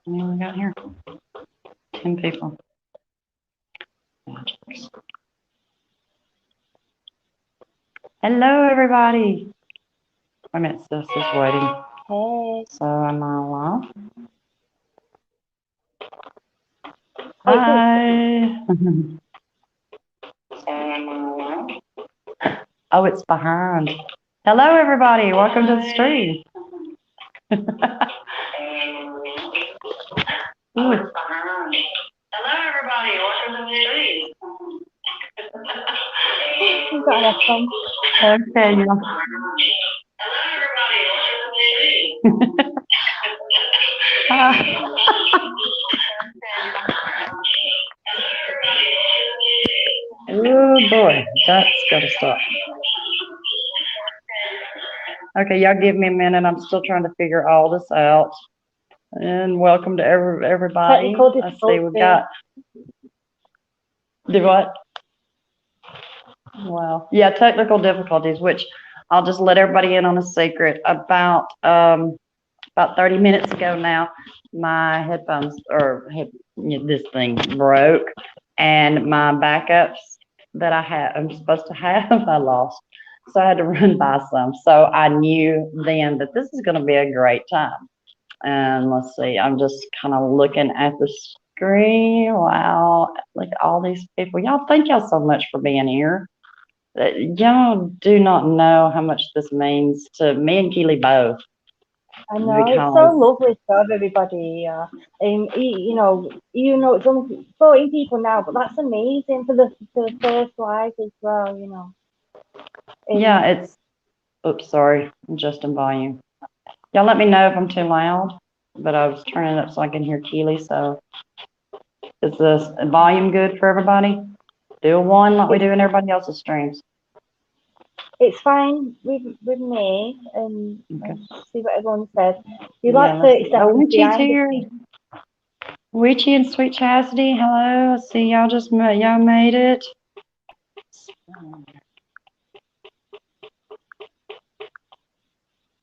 What we got here? 10 people. Hello, everybody. Wait a minute, sis is waiting. Hey. So am I live? Hi. Oh, it's behind. Hello, everybody. Welcome to the stream. Ooh, it's behind. Hello, everybody. Welcome to the stream. You've got an echo. Okay. Hello, everybody. Oh boy, that's gotta stop. Okay, y'all give me a minute. I'm still trying to figure all this out. And welcome to everybody. Technical Let's see, we've difficulty. got. Do what? Well, yeah, technical difficulties, which I'll just let everybody in on a secret. About 30 minutes ago now, my headphones or this thing broke, and my backups that I'm supposed to have, I lost. So I had to run by some. So I knew then that this is going to be a great time. And let's see, I'm just kind of looking at the screen. Wow, look at all these people. Y'all, thank y'all so much for being here. Y'all do not know how much this means to me and Keeley both. I know, it's so lovely to have everybody here. It's only 14 people now, but that's amazing for the first live as well, Yeah, it's, oops, sorry, I'm just in volume. Y'all let me know if I'm too loud, but I was turning it up so I can hear Keeley, so is this volume good for everybody? Do one like we do in everybody else's streams. It's fine with me, and Okay. see what everyone says. You're like 30 seconds behind here. Witchy and Sweet Chastity, hello. I see y'all made it.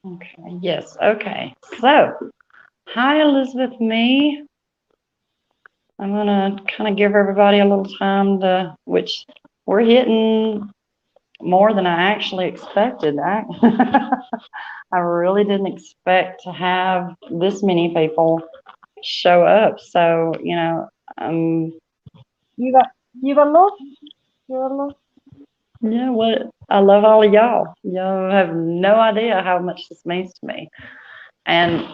Okay, yes, okay. So, hi Elizabeth Me. I'm gonna kind of give everybody a little time to, which we're hitting more than I actually expected. I really didn't expect to have this many people show up. So, you're a love. You're a love. Yeah, what I love all of y'all. Y'all have no idea how much this means to me. And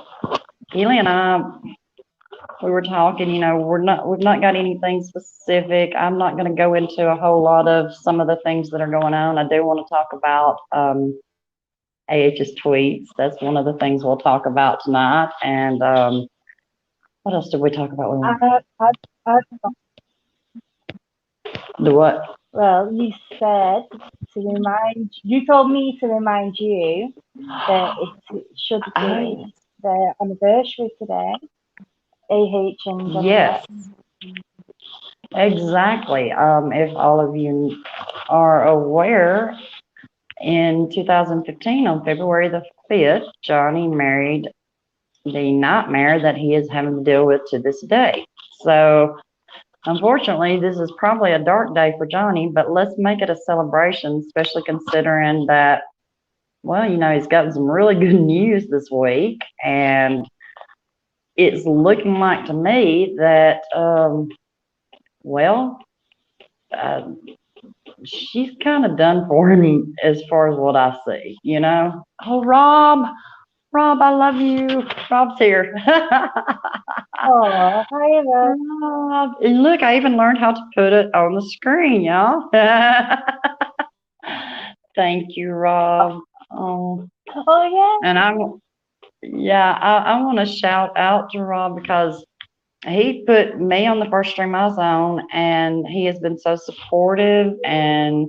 Keeley and I, we were talking, we've not got anything specific. I'm not going to go into a whole lot of some of the things that are going on. I do want to talk about AH's tweets. That's one of the things we'll talk about tonight. And what else did we talk about? The what? Well, you said you told me to remind you that it should be their anniversary today. AH and Johnny Yes. Depp. Exactly. If all of you are aware, in 2015, on February the 5th, Johnny married the nightmare that he is having to deal with to this day. So, unfortunately, this is probably a dark day for Johnny, but let's make it a celebration, especially considering that, well, he's gotten some really good news this week, and it's looking like to me that, she's kind of done for him as far as what I see, Oh, Rob, I love you. Rob's here. Oh, hi, Rob. And look, I even learned how to put it on the screen, y'all. Thank you, Rob. Oh yeah. And I want to shout out to Rob because he put me on the first stream I was on, and he has been so supportive and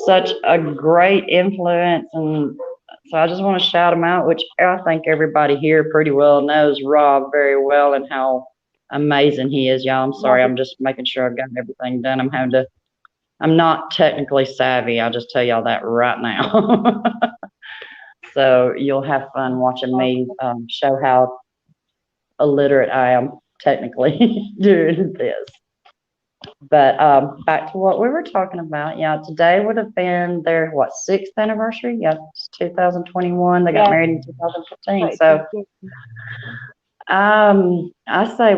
such a great influence. And so I just want to shout him out, which I think everybody here pretty well knows Rob very well and how amazing he is, y'all. I'm sorry, I'm just making sure I've got everything done. I'm not technically savvy. I'll just tell y'all that right now. So you'll have fun watching me show how illiterate I am technically doing this. But back to what we were talking about. Yeah, today would have been their sixth anniversary. Yeah, it's 2021. They got married in 2015. So I say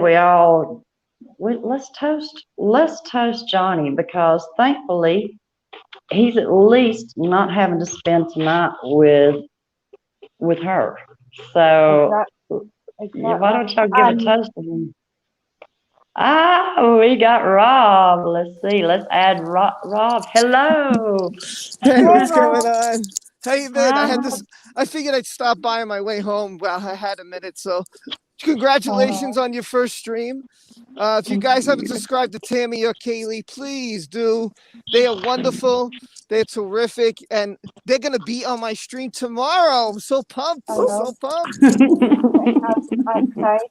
let's toast Johnny, because thankfully he's at least not having to spend tonight with her. So why don't y'all give a toast to him? We got Rob. Let's see. Let's add Rob. Hello. Hey, what's going on? How you been? I figured I'd stop by on my way home. Well, I had a minute, so congratulations on your first stream. If you guys haven't subscribed to Tammy or Keeley, please do. They are wonderful. They're terrific, and they're gonna be on my stream tomorrow. I'm so pumped. So pumped. I'm excited.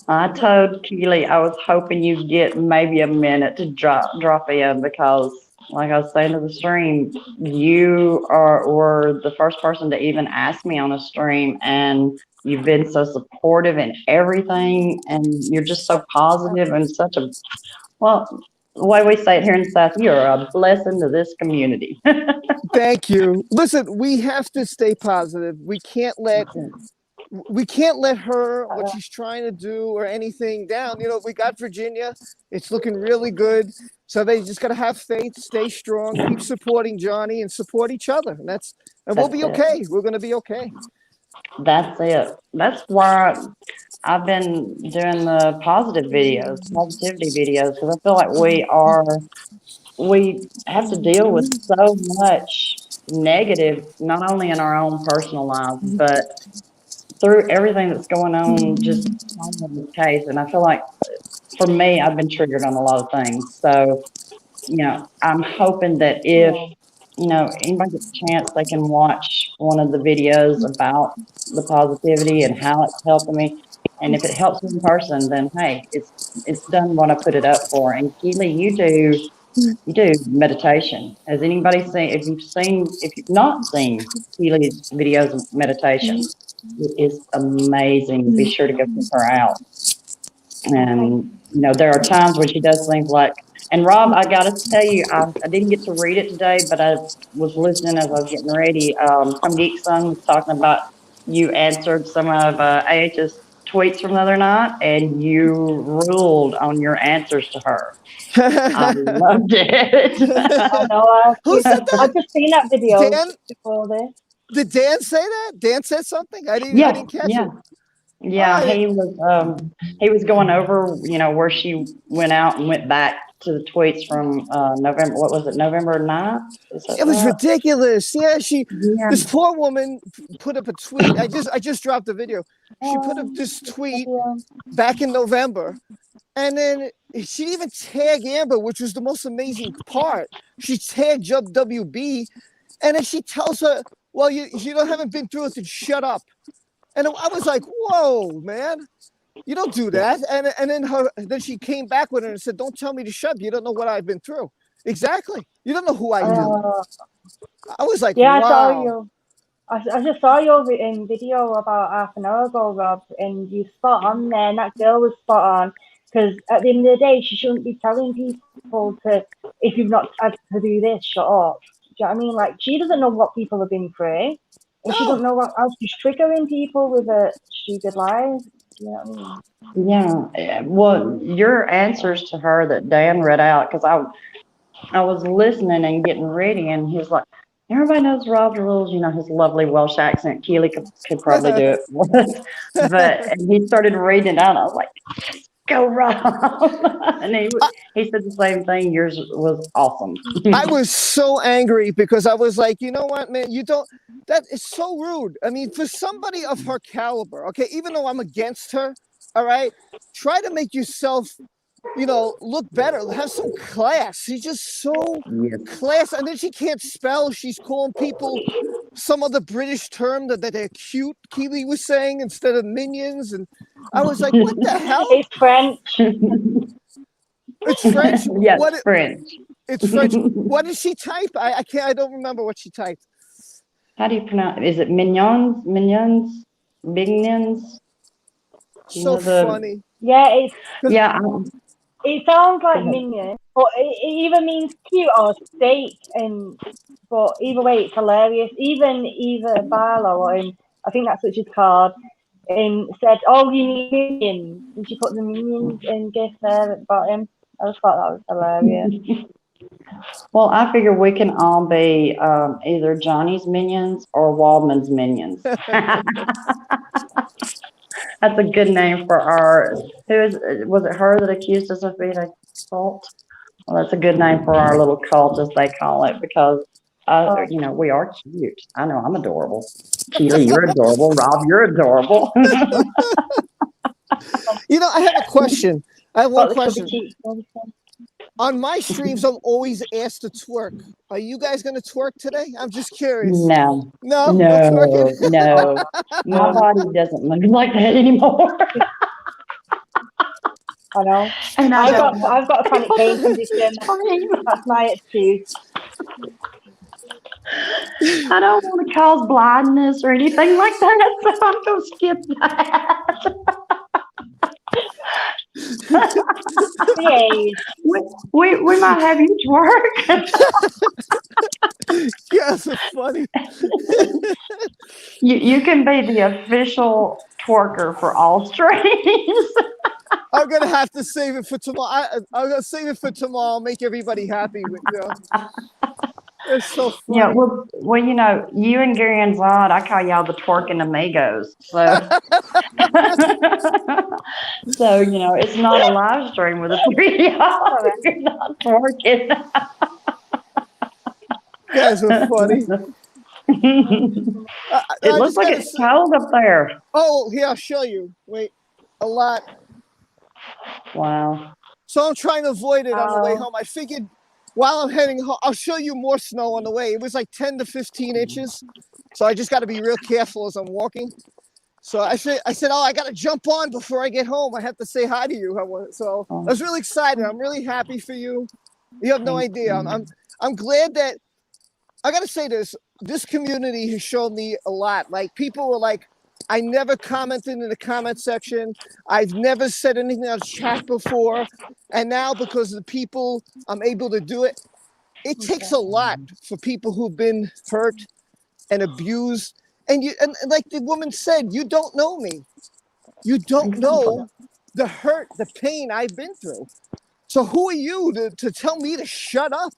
I told Keeley I was hoping you'd get maybe a minute to drop in, because, like I was saying to the stream, you were the first person to even ask me on a stream, and you've been so supportive in everything, and you're just so positive and such a, well, the way we say it here in the South, you're a blessing to this community. Thank you. Listen, we have to stay positive. We can't let her, what she's trying to do or anything down. You know, we got Virginia. It's looking really good. So they just got to have faith, stay strong, keep supporting Johnny, and support each other. And we'll be okay. We're going to be okay. That's it. That's why I've been doing the positivity videos, because I feel like we have to deal with so much negative, not only in our own personal lives, but through everything that's going on just in this case. And I feel like, for me, I've been triggered on a lot of things. So, I'm hoping that if, anybody gets a chance, they can watch one of the videos about the positivity and how it's helping me. And if it helps one person, then hey, it's done what I put it up for. And Keeley, you do meditation. Has anybody seen? If you've not seen Keeley's videos of meditation, it is amazing. Be sure to go check her out. And there are times when she does things like. And Rob, I got to tell you, I didn't get to read it today, but I was listening as I was getting ready. Some Geek Son was talking about, you answered some of AH's tweets from the other night, and you ruled on your answers to her. I loved it. I know. Who said that? I've just seen that video Dan? before this. Did Dan say that? Dan said something? I didn't catch it. Yeah, he was going over, where she went out and went back to the tweets from November. What was it? November 9th? It was ridiculous. Yeah, this poor woman put up a tweet. I just dropped the video. She put up this tweet back in November, and then she didn't even tag Amber, which was the most amazing part. She tagged WB, and then she tells her, "Well, you haven't been through it, then shut up." And I was like, "Whoa, man, you don't do that." And then she came back with her and said, "Don't tell me to shut up. You don't know what I've been through." Exactly. You don't know who I am. I was like, yeah, wow. I saw you. I just saw your video about half an hour ago, Rob, and you spot on there. And that girl was spot on, because at the end of the day, she shouldn't be telling people to, if you've not had to do this, shut up. Do you know what I mean? Like, she doesn't know what people have been through. And she don't know what else. She's triggering people with her stupid lies. You know what I mean? Yeah. Well, your answers to her that Dan read out, because I was listening and getting ready, and he was like, everybody knows Rob's rules, his lovely Welsh accent. Keeley could probably do it. And he started reading it out. I was like, go Rob. And he said the same thing. Yours was awesome. I was so angry, because I was like, you know what, man, that is so rude. I mean, for somebody of her caliber, okay, even though I'm against her, all right, try to make yourself, look better, have some class. She's just so class. And then she can't spell. She's calling people some other British term that they're cute, Keeley was saying, instead of minions. And I was like, what the hell? It's French. It's French? Yes, French. It's French. What did she type? I don't remember what she typed. How do you pronounce it? Is it mignons? Mignons? Bignons? So funny. Yeah, Yeah. it sounds like ahead. minion, but it either means cute or steak, but either way, it's hilarious. Either Barlow or I think that's what she's called, said, "Oh, you need minions," and she put the minions in gift there at the bottom. I just thought that was hilarious. Well, I figure we can all be either Johnny's minions or Waldman's minions. That's a good name for was it her that accused us of being a cult? Well, that's a good name for our little cult, as they call it, because, we are cute. I know I'm adorable. Keeley, you're adorable. Rob, you're adorable. I have a question. I have one Got the chubby question. cheeks. On my streams, I'm always asked to twerk. Are you guys going to twerk today? I'm just curious. No, No, no, no. My body doesn't look like that anymore. I know. And I've got a chronic pain condition. That's my excuse. I don't want to cause blindness or anything like that, so I'm going to skip that. Yay. We might have you twerk. Yes, it's funny. You can be the official twerker for all streams. I'm going to have to save it for tomorrow. I'm going to save it for tomorrow. Make everybody happy with It's so funny. Yeah, well, you and Gary and Zod, I call y'all the twerking amigos. So, it's not a live stream with the three of y'all. You're not twerking. You guys are funny. It looks like it's cold up there. Oh, here, I'll show you. Wait, a lot. Wow. So I'm trying to avoid it on the way home. I figured while I'm heading home, I'll show you more snow on the way. It was like 10 to 15 inches. So I just got to be real careful as I'm walking. So I said, oh, I got to jump on before I get home. I have to say hi to you. So I was really excited. I'm really happy for you. You have no idea. I'm glad that, I got to say this community has shown me a lot. Like, people were like, I never commented in the comment section. I've never said anything on chat before. And now, because of the people, I'm able to do it. It takes a lot for people who've been hurt and abused. And like the woman said, you don't know me. You don't know the hurt, the pain I've been through. So who are you to tell me to shut up?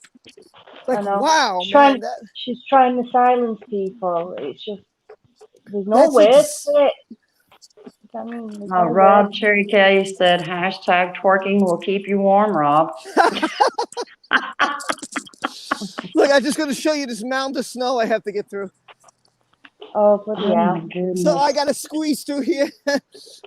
Like, wow, man. She's trying to silence people. It's just, there's no words for it. Rob Cherry K said, #twerking will keep you warm, Rob. Look, I'm just going to show you this mound of snow I have to get through. Oh, yeah. So I got to squeeze through here.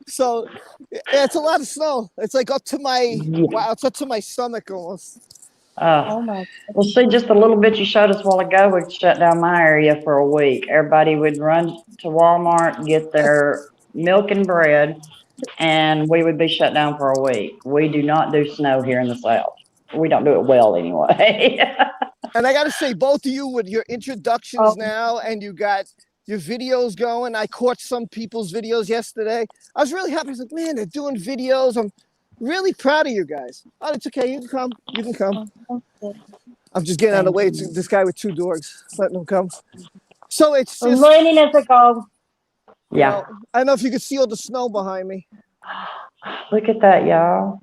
So it's a lot of snow. It's like up to my, it's up to my stomach almost. Oh my. Well, see, just a little bit you showed us a while ago would shut down my area for a week. Everybody would run to Walmart, get their milk and bread, and we would be shut down for a week. We do not do snow here in the South. We don't do it well anyway. And I got to say, both of you with your introductions now, and you got your videos going. I caught some people's videos yesterday. I was really happy. I was like, man, they're doing videos. I'm really proud of you guys. Oh, it's okay. You can come. You can come. I'm just getting out of the way to this guy with 2 dogs, letting him come. So it's just learning as I go. Yeah. I don't know if you can see all the snow behind me. Look at that, y'all.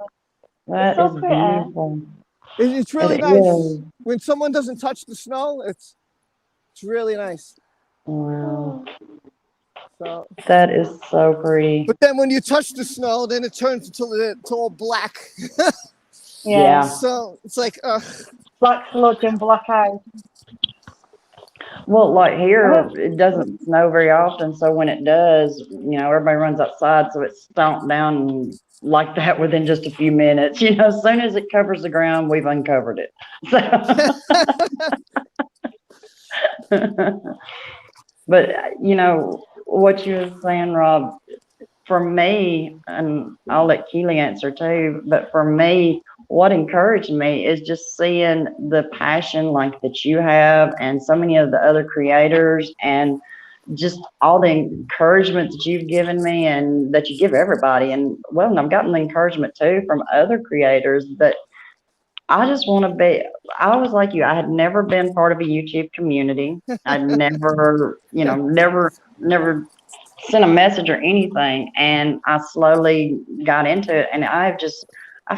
That so is pretty. beautiful. It's really nice. When someone doesn't touch the snow, it's really nice. Wow. So that is so pretty. But then when you touch the snow, then it turns to all black. Yeah. So it's like black sludge and black eyes. Well, like here, it doesn't snow very often. So when it does, everybody runs outside. So it's stomped down like that within just a few minutes. As soon as it covers the ground, we've uncovered it. So. But, what you were saying, Rob, for me, and I'll let Keeley answer too, but for me, what encouraged me is just seeing the passion like that you have and so many of the other creators, and just all the encouragement that you've given me and that you give everybody. And well, I've gotten the encouragement too from other creators that I just want to be. I was like you. I had never been part of a YouTube community. I'd never, never sent a message or anything. And I slowly got into it. And I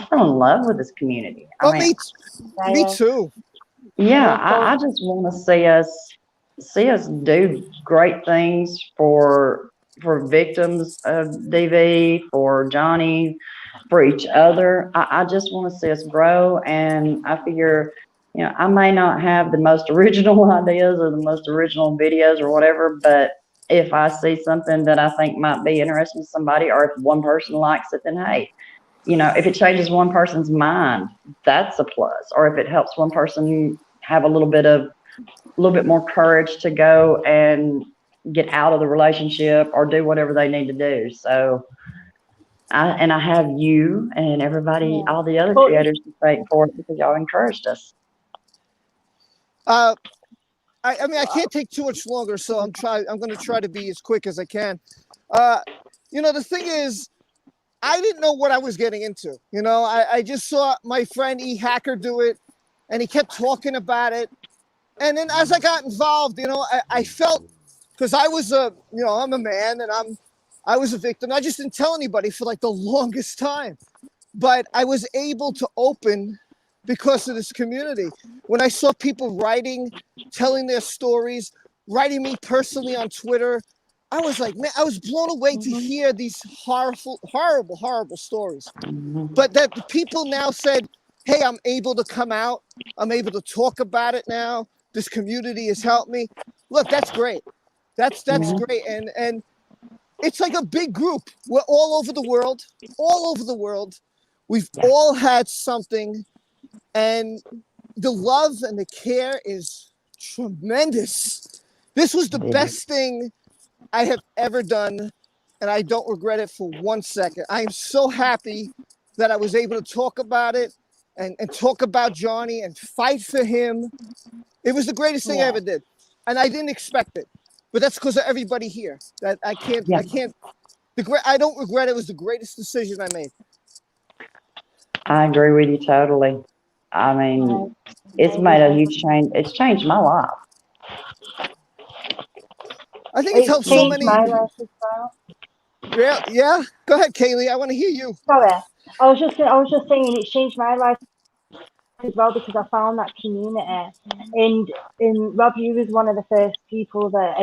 fell in love with this community. Oh, me too. Yeah, I just want to see us do great things for victims of DV, for Johnny, for each other. I just want to see us grow, and I figure, I may not have the most original ideas or the most original videos or whatever, but if I see something that I think might be interesting to somebody, or if one person likes it, then hey, if it changes one person's mind, that's a plus. Or if it helps one person have a little bit more courage to go and get out of the relationship or do whatever they need to do. So I have you and everybody, all the other creators to thank for it because y'all encouraged us. I mean, I can't take too much longer, so I'm going to try to be as quick as I can. The thing is, I didn't know what I was getting into. I just saw my friend E Hacker do it, and he kept talking about it. And then as I got involved, I felt, because I was I'm a man and I was a victim. I just didn't tell anybody for like the longest time, but I was able to open because of this community. When I saw people writing, telling their stories, writing me personally on Twitter, I was like, man, I was blown away to hear these horrible stories. But that the people now said, hey, I'm able to come out. I'm able to talk about it now. This community has helped me. Look, that's great. That's great. And it's like a big group. We're all over the world. We've all had something. And the love and the care is tremendous. This was the best thing I have ever done, and I don't regret it for 1 second. I am so happy that I was able to talk about it and talk about Johnny and fight for him. It was the greatest thing I ever did, and I didn't expect it. But that's because of everybody here. That I don't regret it. It was the greatest decision I made. I agree with you totally. I mean, it's made a huge change. It's changed my life. I think it's helped so many. My life as well. Yeah. Go ahead, Kaylee. I want to hear you. Sorry, I was just saying it changed my life as well because I found that community. And Rob, you was one of the first people that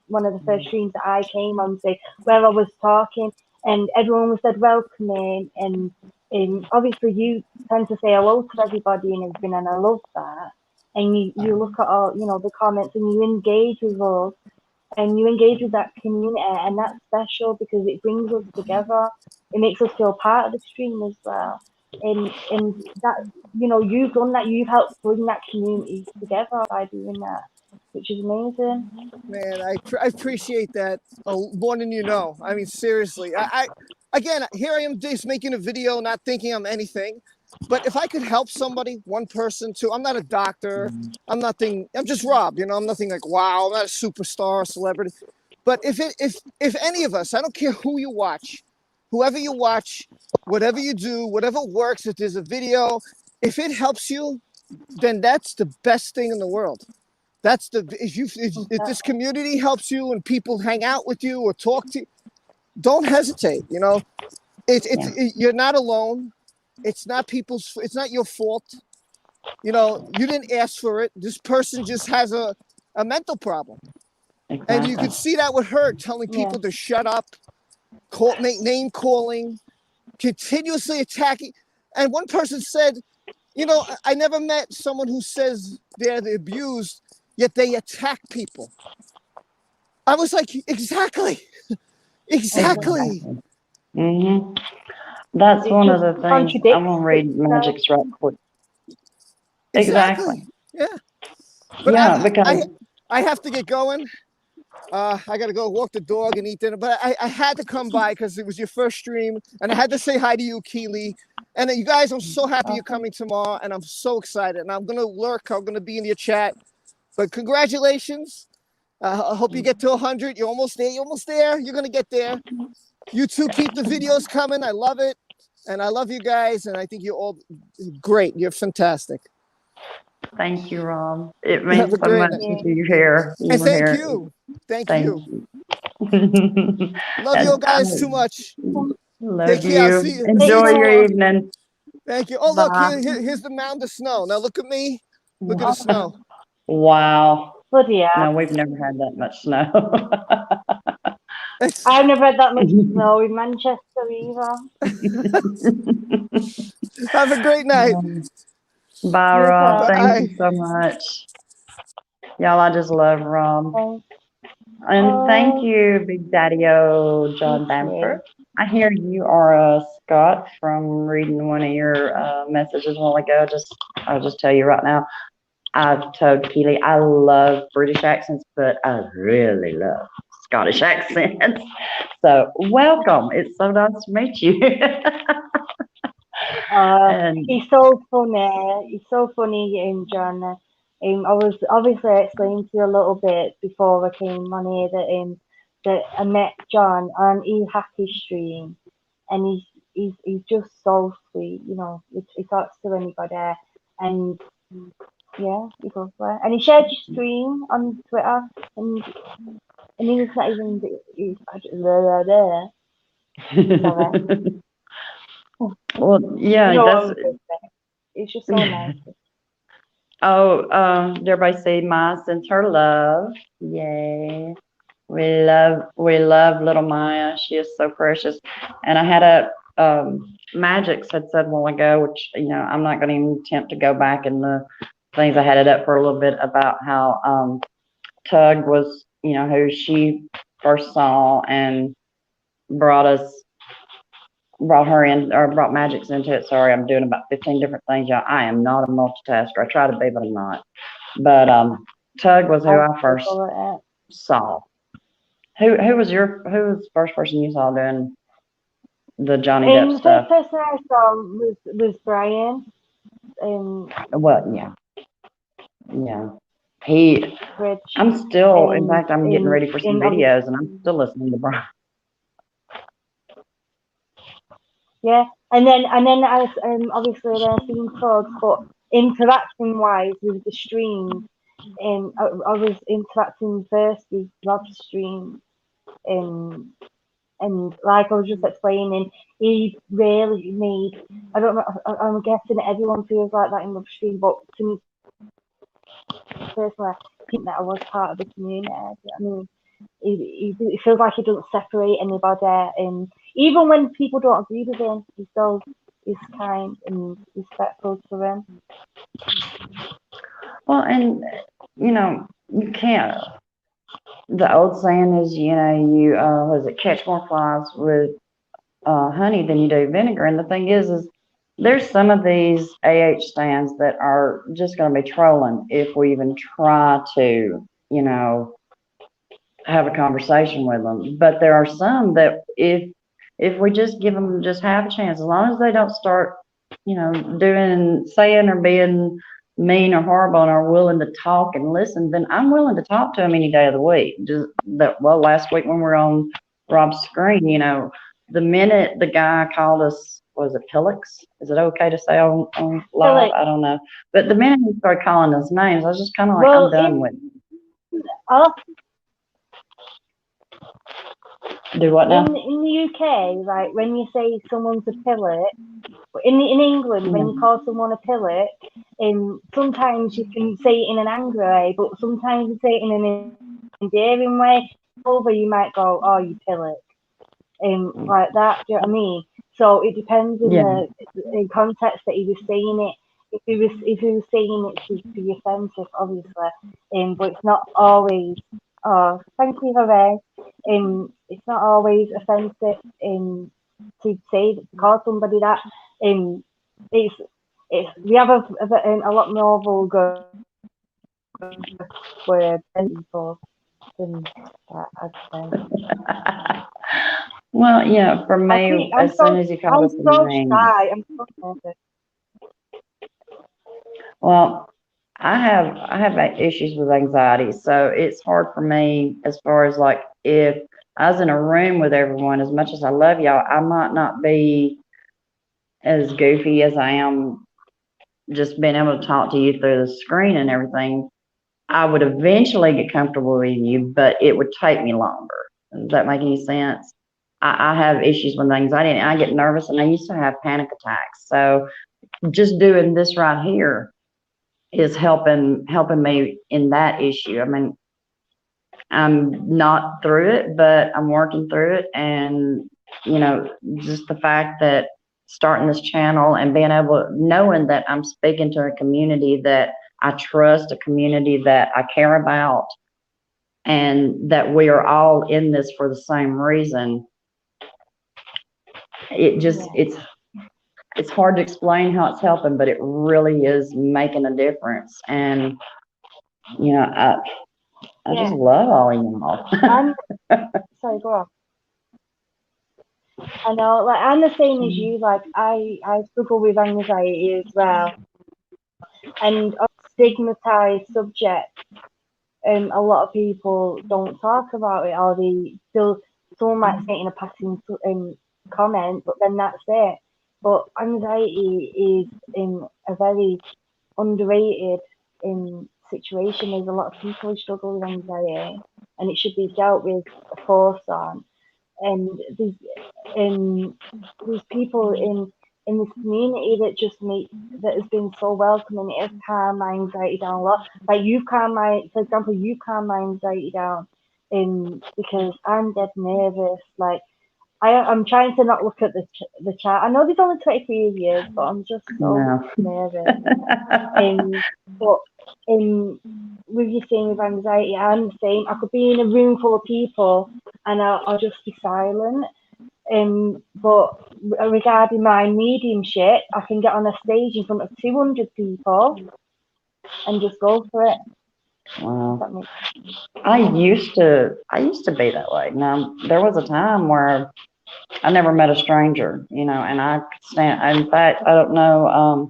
one of the first streams that I came on to where I was talking, and everyone was said welcoming, and obviously you tend to say hello to everybody and everything, and I love that. And you look at all the comments and you engage with us. And you engage with that community, and that's special because it brings us together. It makes us feel part of the stream as well. And that you've done that. You've helped bring that community together by doing that, which is amazing. Man, I appreciate that more than you know. I mean, seriously. I again, here I am just making a video, not thinking I'm anything. But if I could help somebody, one person, two, I'm not a doctor. I'm just Rob, I'm nothing like, wow, I'm not a superstar, celebrity. But if any of us, I don't care who you watch, whoever you watch, whatever you do, whatever works, if there's a video, if it helps you, then that's the best thing in the world. If this community helps you and people hang out with you or talk to you, don't hesitate. You're not alone. It's not your fault. You didn't ask for it. This person just has a mental problem. Exactly. And you could see that with her telling people to shut up, name calling, continuously attacking. And one person said, I never met someone who says they're the abused, yet they attack people. I was like, exactly. Mm-hmm. That's one of the things. I'm going to read Magic's right quick. Exactly. Yeah. But because I have to get going. I got to go walk the dog and eat dinner. But I had to come by because it was your first stream. And I had to say hi to you, Keeley. And you guys, I'm so happy you're coming tomorrow. And I'm so excited. And I'm going to lurk. I'm going to be in your chat. But congratulations. I hope you get to 100. You're almost there. You're almost there. You're going to get there. You two keep the videos coming. I love it. And I love you guys. And I think you're all great. You're fantastic. Thank you, Rob. It Have means a so great much night. to you here. And thank you. Thank you. Love you all guys too much. Take Love care. I'll you. see you. Enjoy your tomorrow. evening. Thank you. Oh, look, Bye. here's the mound of snow. Now look at me. Look at the snow. Wow. Bloody hell. No, we've never had that much snow. I've never had that much snow in Manchester either. Have a great night. Bye, You Rob. too. Thank you so much. Y'all, I just love Rob. Thanks. And thank you, Big Daddy-O John Thank you. Bamford. I hear you are Scott from reading one of your messages a while ago. I'll just tell you right now. I've told Keeley I love British accents, but I really love Scottish accents. So welcome. It's so nice to meet you. And He's so funny. He's so funny, John. I was obviously explaining to you a little bit before I came on here that I met John on Happy Stream, and he's just so sweet. You know, he talks to anybody, and yeah, he's lovely. And he shared your stream on Twitter, and he was not even Sorry. well, yeah, You know what that's. I'm gonna say. It's just so nice. Oh, did everybody see Maya sends her love? Yay. We love little Maya. She is so precious. And I had a Magix had said a while ago, which I'm not going to even attempt to go back in the things. I had it up for a little bit about how Tug was, who she first saw and brought her in, or brought Magix into it. Sorry, I'm doing about 15 different things, y'all. I am not a multitasker. I try to be, but I'm not. But Tug was who I first saw. Who was the first person you saw doing the Johnny Depp stuff? The first person I saw was Brian. Well, yeah. I'm still, in fact, I'm getting ready for some videos, and I'm still listening to Brian. Yeah, and then I obviously then seen Todd, but interaction wise with the stream, I was interacting first with Rob's stream, and like I was just explaining, he really made. I don't know. I'm guessing everyone feels like that in Rob's stream, but to me personally, I think that I was part of the community. I mean, it feels like he doesn't separate anybody, and even when people don't agree with him, he still is kind and respectful to them. Well, and you can't. The old saying is, catch more flies with honey than you do vinegar. And the thing is there's some of these stands that are just going to be trolling if we even try to, have a conversation with them. But there are some that if we just give them just half a chance, as long as they don't start, saying or being mean or horrible and are willing to talk and listen, then I'm willing to talk to them any day of the week. Last week when we were on Rob's screen, the minute the guy called us, was it Pillix? Is it okay to say on live? I don't know. But the minute he started calling us names, I was just kind of like, I'm done with it. Do what now? In the UK, like when you say someone's a pillock, in England, when you call someone a pillock, sometimes you can say it in an angry way, but sometimes you say it in an endearing way. Over, you might go, "Oh, you pillock," like that. Do you know what I mean? So it depends in the context that he was saying it. If he was saying it to be offensive, obviously, but it's not always. Oh, thank you, Hooray. It's not always offensive to call somebody that. We have a lot more vulgar words than people than that, I'd say. Well, yeah, for me, as soon as you call us the name. I'm so nervous. Well, I have issues with anxiety, so it's hard for me as far as like if I was in a room with everyone, as much as I love y'all, I might not be as goofy as I am just being able to talk to you through the screen and everything. I would eventually get comfortable with you, but it would take me longer. Does that make any sense? I have issues with anxiety and I get nervous and I used to have panic attacks. So just doing this right here is helping me in that issue. I mean, I'm not through it, but I'm working through it. And, just the fact that starting this channel and being able, knowing that I'm speaking to a community that I trust, a community that I care about, and that we are all in this for the same reason. It's hard to explain how it's helping, but it really is making a difference. And, I just love all of y'all. Sorry, go on. I know, like, I'm the same as you. Like, I struggle with anxiety as well, and a stigmatized subject. A lot of people don't talk about it, or they still, someone might say it in a passing comment, but then that's it. But anxiety is a very underrated situation. There's a lot of people who struggle with anxiety, and it should be dealt with forced on. And there's people in this community that has been so welcoming. It has calmed my anxiety down a lot. Like, for example, you calmed my anxiety down because I'm dead nervous. Like, I'm trying to not look at the chat. I know there's only 23 of you, but I'm just so nervous. But with you saying with anxiety, I'm the same. I could be in a room full of people and I'll just be silent. But regarding my mediumship, I can get on a stage in front of 200 people and just go for it. Wow. I used to be that way. Now, there was a time where I never met a stranger, and I could stand. In fact, I don't know,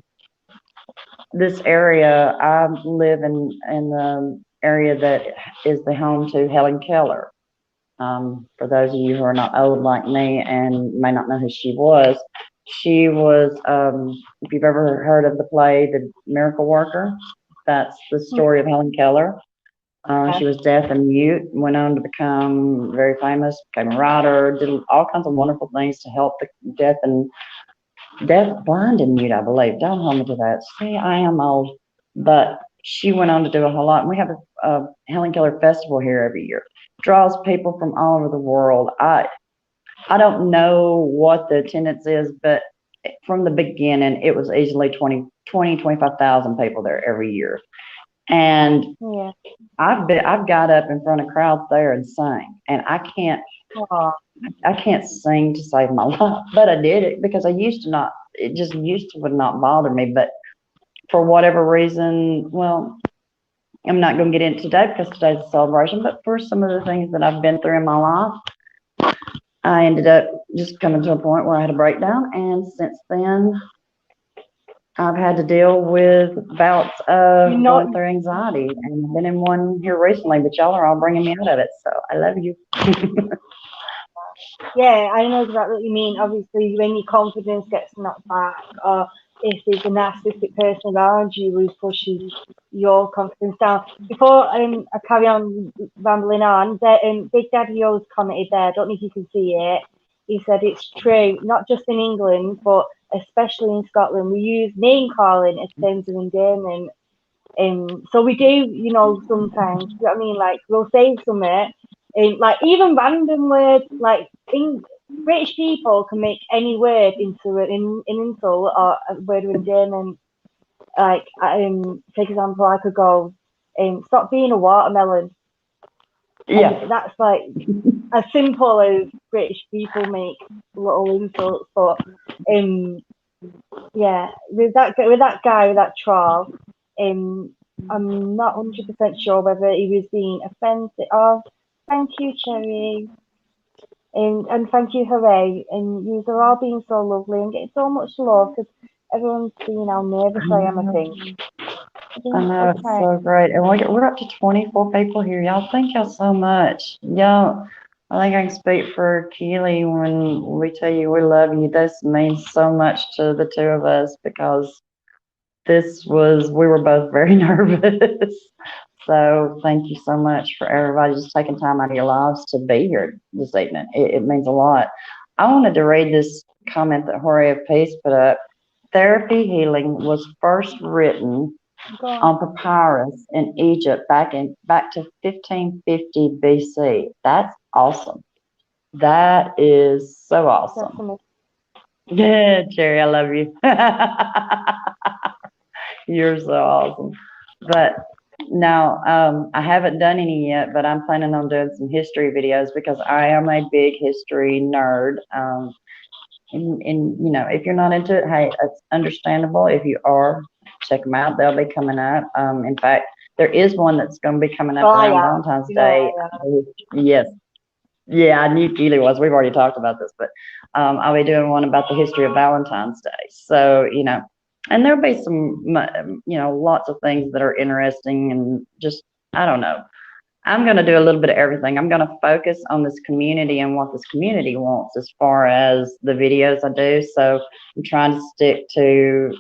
this area, I live in the area that is the home to Helen Keller. For those of you who are not old like me and may not know who she was, if you've ever heard of the play, The Miracle Worker, that's the story of Helen Keller. She was deaf and mute, went on to become very famous, became a writer, did all kinds of wonderful things to help the deaf, blind and mute, I believe. Don't hold me to that. See, I am old. But she went on to do a whole lot. And we have a Helen Keller Festival here every year. Draws people from all over the world. I don't know what the attendance is, but from the beginning, it was easily 25,000 people there every year. And I've got up in front of crowds there and sang, and I can't sing to save my life, but I did it because it just would not bother me. But for whatever reason, well, I'm not going to get into today because today's a celebration, but for some of the things that I've been through in my life, I ended up just coming to a point where I had a breakdown, and since then, I've had to deal with bouts of going through anxiety, and I've been in one here recently, but y'all are all bringing me out of it, so I love you. Yeah, I know exactly what you mean. Obviously, when your confidence gets knocked back, or if there's a narcissistic person around you who pushes your confidence down. Before I carry on rambling on, Big Daddy always commented there, I don't know if you can see it, he said it's true, not just in England, but especially in Scotland, we use name calling as terms of endearment. So we do, sometimes, you know what I mean? Like, we'll say something, like, even random words, like, British people can make any word into an insult or a word of endearment. Like, for example, I could go, stop being a watermelon. Yeah. And that's like as simple as British people make little insults, but yeah, with that guy, with that troll, I'm not 100% sure whether he was being offensive. Oh, thank you, Cherry. And thank you, Hooray. And you are all being so lovely and getting so much love because everyone's seeing how nervous I am, I think. I know, it's so great. And we're up to 24 people here. Y'all, thank y'all so much. Y'all, I think I can speak for Keeley when we tell you we love you. This means so much to the two of us because we were both very nervous. So thank you so much for everybody just taking time out of your lives to be here this evening. It means a lot. I wanted to read this comment that Jorge of Peace put up. Therapy healing was first written on papyrus in Egypt back to 1550 BC. That's awesome. That is so awesome. Yeah, Jerry, I love you. You're so awesome. But now, I haven't done any yet, but I'm planning on doing some history videos because I am a big history nerd. And you know, if you're not into it, hey, it's understandable. If you are, check them out. They'll be coming up. In fact, there is one that's going to be coming up around Valentine's Day. Yes. Yeah, I knew Keeley was. We've already talked about this, but I'll be doing one about the history of Valentine's Day. So, you know, and there'll be some, you know, lots of things that are interesting and just, I don't know. I'm going to do a little bit of everything. I'm going to focus on this community and what this community wants as far as the videos I do. So I'm trying to stick to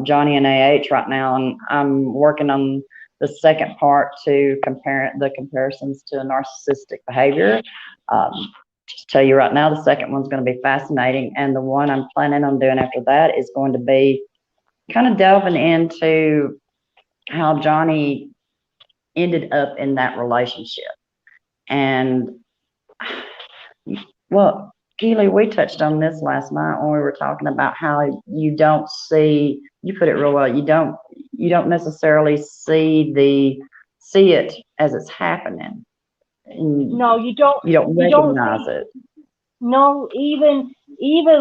Johnny and AH right now, and I'm working on the second part to compare the comparisons to a narcissistic behavior. Just tell you right now, the second one's going to be fascinating, and the one I'm planning on doing after that is going to be kind of delving into how Johnny ended up in that relationship. And well, Keeley, we touched on this last night when we were talking about how you don't see, you put it real well, you don't necessarily see it as it's happening. No, you don't. You don't recognize it. No, even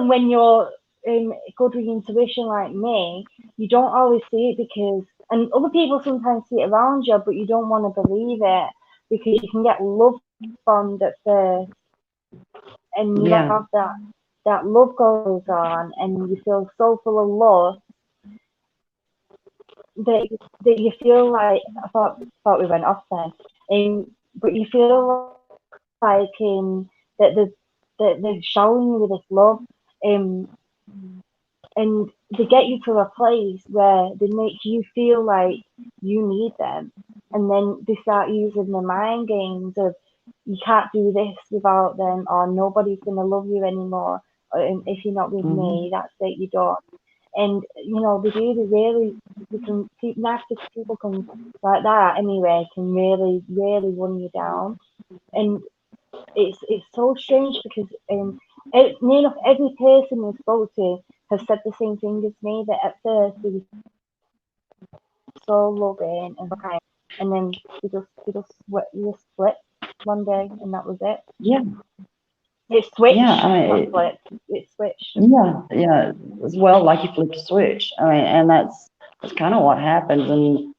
when you're good with intuition like me, you don't always see it because, and other people sometimes see it around you, but you don't want to believe it because you can get love bombed at first, and you have that love goes on, and you feel so full of love that you feel like, I thought we went off then, but you feel like that they're showering you with this love, and they get you to a place where they make you feel like you need them, and then they start using the mind games of you can't do this without them, or nobody's gonna love you anymore, or if you're not with me, that's it, you don't. And you know, they really, nasty people can, like that anyway, can really run you down. And it's so strange because near enough every person we spoke to has said the same thing as me, that at first they were so loving and kind, and then they just split one day, and that was it. Yeah. It switched. Yeah, I mean, it switched. Yeah. As well, like you flipped a switch. I mean, and that's kind of what happens. And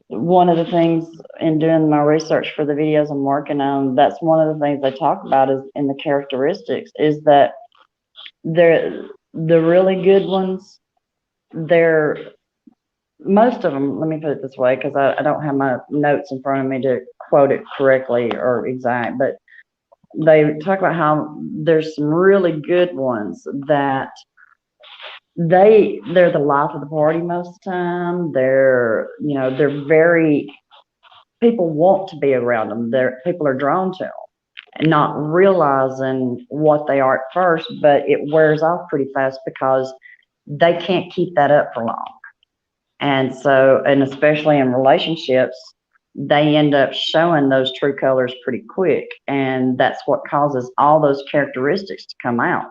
one of the things in doing my research for the videos I'm working on, that's one of the things they talk about is in the characteristics, is that the really good ones, most of them, let me put it this way, because I don't have my notes in front of me to quote it correctly or exact, but they talk about how there's some really good ones that they're the life of the party most of the time. They're very, people want to be around them. People are drawn to them and not realizing what they are at first, but it wears off pretty fast because they can't keep that up for long. And so, and especially in relationships, they end up showing those true colors pretty quick. And that's what causes all those characteristics to come out,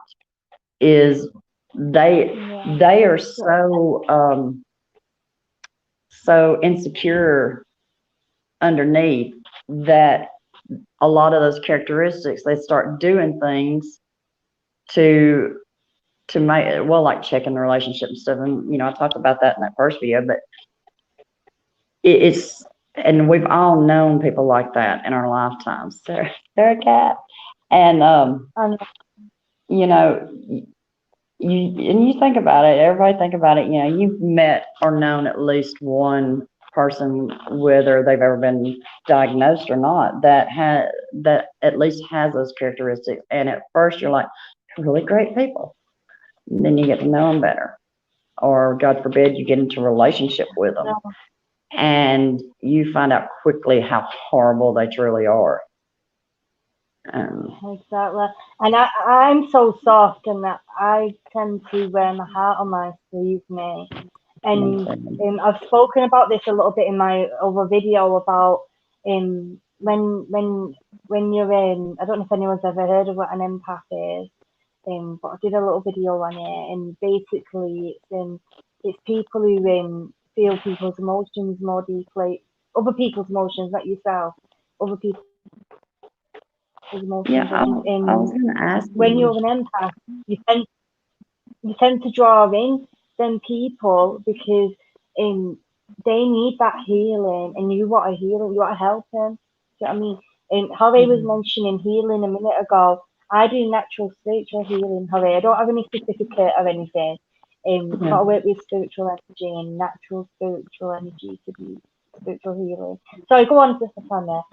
is they are so insecure underneath that a lot of those characteristics, they start doing things to make, well, like checking the relationship and stuff. And, you know, I talked about that in that first video, but it's, and we've all known people like that in our lifetimes. They're a cat. And, you know, you think about it, everybody think about it, you've met or known at least one person, whether they've ever been diagnosed or not, that at least has those characteristics. And at first you're like, really great people. And then you get to know them better. Or God forbid you get into a relationship with them. And you find out quickly how horrible they truly are. Exactly. And I'm so soft and that I tend to wear my heart on my sleeve, me. And I've spoken about this a little bit in my other video about when you're in, I don't know if anyone's ever heard of what an empath is, but I did a little video on it, and basically it's people who feel people's emotions more deeply, other people's emotions, not yourself, other people's emotions. Yeah, I was going to ask when you're an empath, you tend to draw in them people because they need that healing, and you want to heal them, you want to help them. Do you know what I mean? And Harry was mentioning healing a minute ago. I do natural spiritual healing, Harry. I don't have any certificate or anything. But I work with spiritual energy and natural spiritual energy to do spiritual healing. Sorry, go on, Sister Hannah.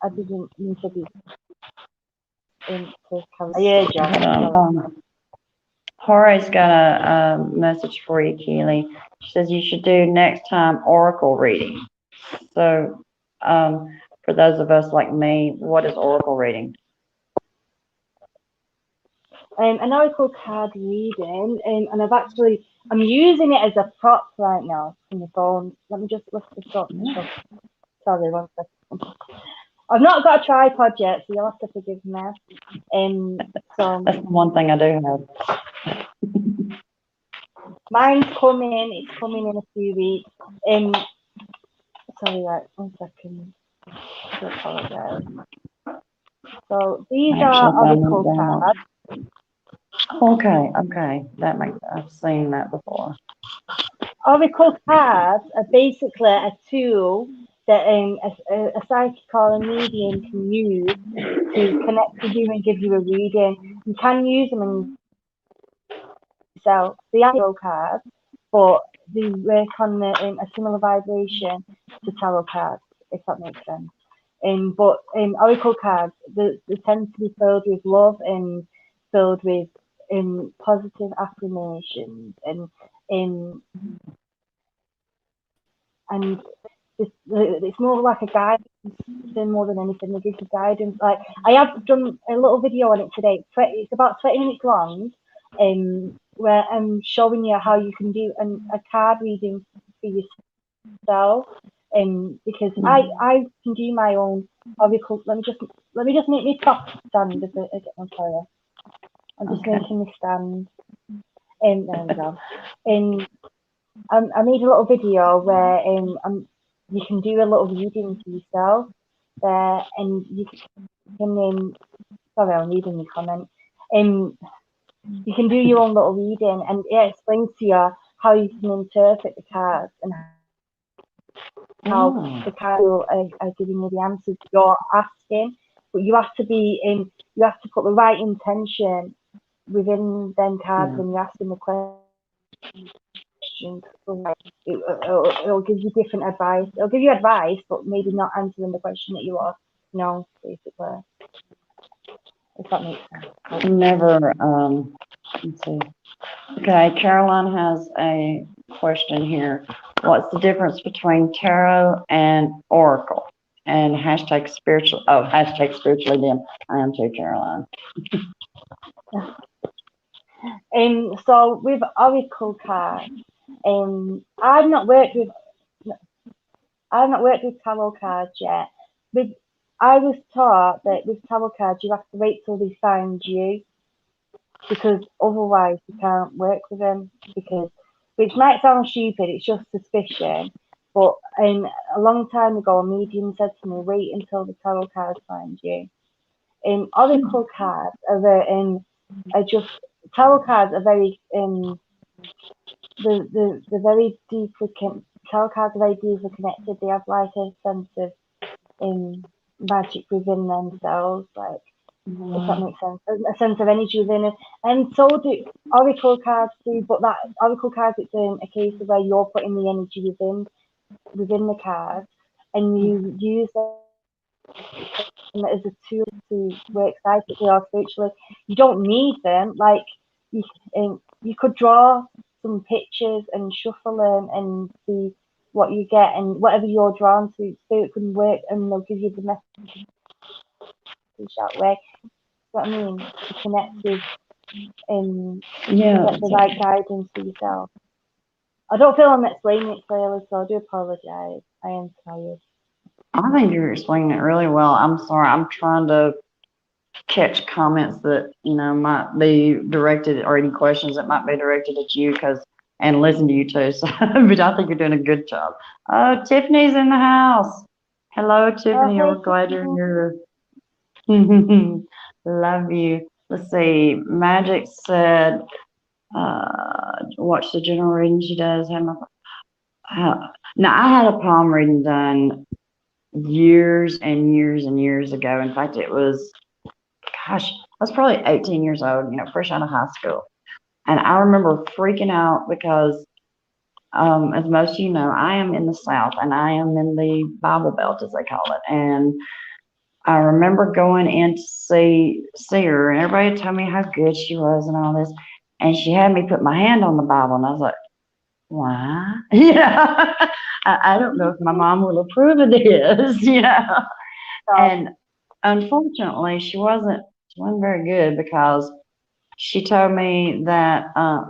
I didn't mean to be into Jorge's got a message for you, Keeley. She says you should do next time oracle reading. So, for those of us like me, what is oracle reading? An oracle card reading, and I'm using it as a prop right now on the phone. Let me just lift this up. Sorry, one second. I've not got a tripod yet, so you'll have to forgive me. So that's the one thing I do have. Mine's coming. It's coming in a few weeks. Sorry, right, 1 second. I apologize. So these are oracle cards. Okay. I've seen that before. Oracle cards are basically a tool that a psychic or a medium can use to connect with you and give you a reading. You can use them in yourself. They are tarot cards, but they work on a similar vibration to tarot cards, if that makes sense. But oracle cards, they tend to be filled with love and filled with positive affirmations and it's more like a guidance more than anything. They give you guidance. Like I have done a little video on it today. It's about 20 minutes long, where I'm showing you how you can do a card reading for yourself. Because I can do my own oracle. Let me just make me top stand a bit again. I'm sorry. I'm just making me stand. There we go. I made a little video where you can do a little reading for yourself there, and you can sorry, I'm reading the comment. You can do your own little reading, and it explains to you how you can interpret the cards and how the cards are giving you the answers you're asking. But you have to you have to put the right intention within them cards when you're asking the question. It'll give you different advice. It'll give you advice, but maybe not answering the question that you want. No, basically. If that makes sense. I've never, let's see. Okay, Caroline has a question here. What's the difference between tarot and oracle? And hashtag spiritually dim. I am too, Caroline. So with oracle cards, I've not worked with tarot cards yet. I was taught that with tarot cards you have to wait till they find you, because otherwise you can't work with them. Which might sound stupid, it's just suspicion. But a long time ago, a medium said to me, "Wait until the tarot cards find you." Oracle cards tarot cards are very they're very deeply tarot cards are very deeply connected. They have like a sense of magic within themselves. Like if that makes sense. A sense of energy within it. And so do oracle cards do, but that oracle cards, it's a case of where you're putting the energy within the cards, and you use them as a tool to work psychically or spiritually. You don't need them. Like you could draw some pictures and shuffle them and see what you get, and whatever you're drawn to, spirit can work and they'll give you the message that way. What I mean, to connect with and to get the right guidance for yourself. I don't feel I'm explaining it clearly, so I do apologise. I am tired. I think you're explaining it really well. I'm sorry. I'm trying to catch comments that, might be directed, or any questions that might be directed at you, and listen to you too. So, but I think you're doing a good job. Oh, Tiffany's in the house. Hello, Tiffany. Oh, We're glad you're here. Love you. Let's see. Magic said, watch the general reading she does. Now, I had a palm reading done years and years and years ago. In fact, it was, gosh, I was probably 18 years old, fresh out of high school. And I remember freaking out because, as most of you know, I am in the South and I am in the Bible Belt, as they call it. And I remember going in to see her, and everybody told me how good she was and all this. And she had me put my hand on the Bible, and I was like, why? I don't know if my mom will approve of this, And unfortunately, she wasn't very good, because she told me that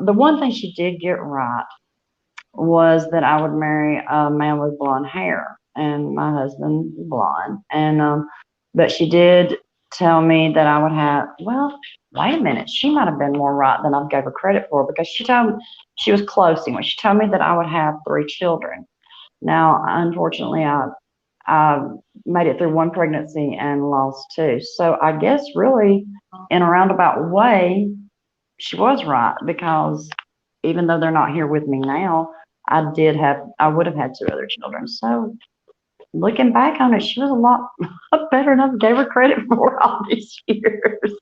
the one thing she did get right was that I would marry a man with blonde hair, and my husband is blonde. And but she did tell me that I would have, well, wait a minute, she might have been more right than I gave her credit for, because she told me, she was close anyway. She told me that I would have 3 children. Now, unfortunately, I made it through 1 pregnancy and lost 2. So I guess really, in a roundabout way, she was right, because even though they're not here with me now, I would have had 2 other children. So looking back on it, she was a lot better than I gave her credit for all these years.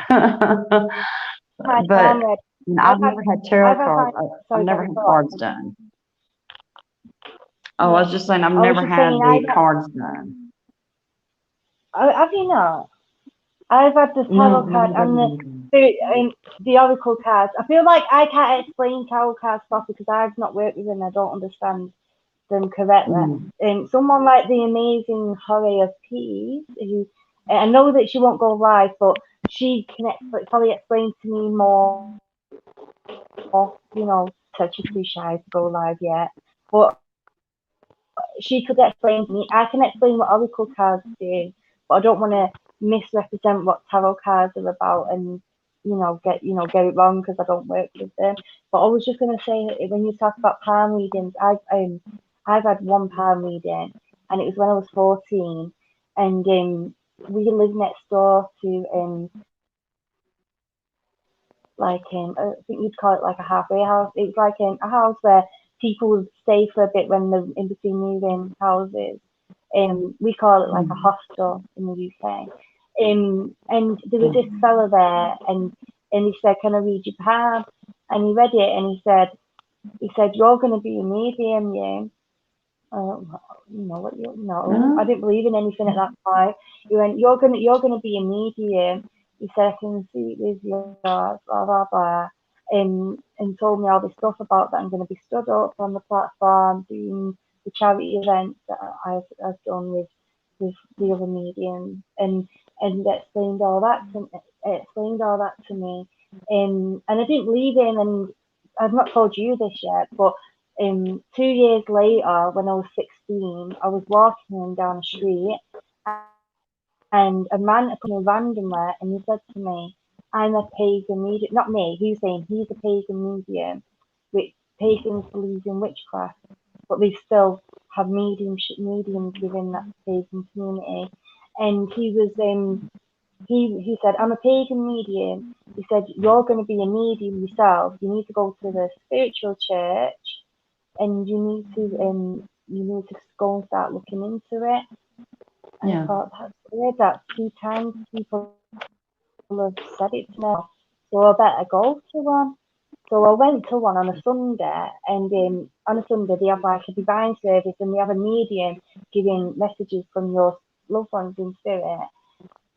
But I've never had tarot cards. I've never had cards done. Oh, I was just saying, I've never had the cards done. Have you not? I've had the tarot card and the oracle cards. I feel like I can't explain tarot cards properly because I've not worked with them. I don't understand them correctly. Someone like the amazing Horror of Peace, who I know that she won't go live, but she can probably explain to me more. So she's too shy to go live yet, but she could explain to me. I can explain what oracle cards do, but I don't want to misrepresent what tarot cards are about and get it wrong because I don't work with them. But I was just going to say, when you talk about palm readings, I've had 1 palm reading, and it was when I was 14, and we lived next door to I think you'd call it like a halfway house. It was like a house where people would stay for a bit when they're in between moving houses. We call it like a hostel in the UK. And there was this fella there, and he said, "Can I read your palm?" And he read it, and he said, "You're going to be a medium, you." I didn't believe in anything at that point. He went, "You're gonna be a medium." He said, "I can see it with yours, blah blah blah," and told me all this stuff about that I'm going to be stood up on the platform doing the charity events that I've done with the other mediums, and explained all that to me, and I didn't believe him, and I've not told you this yet, but 2 years later, when I was 16, I was walking down the street, and a man came randomly, and he said to me, "I'm a pagan medium." Not me, he's saying he's a pagan medium, which pagans believe in witchcraft, but they still have mediums within that pagan community. And he was he said, "I'm a pagan medium." He said, "You're going to be a medium yourself. You need to go to the spiritual church, and you need to go and start looking into it." And Yeah. I thought, that's weird that 2 times people have said it to me. So I better go to one. So I went to one on a Sunday, and on a Sunday they have like a divine service, and they have a medium giving messages from your loved ones in spirit.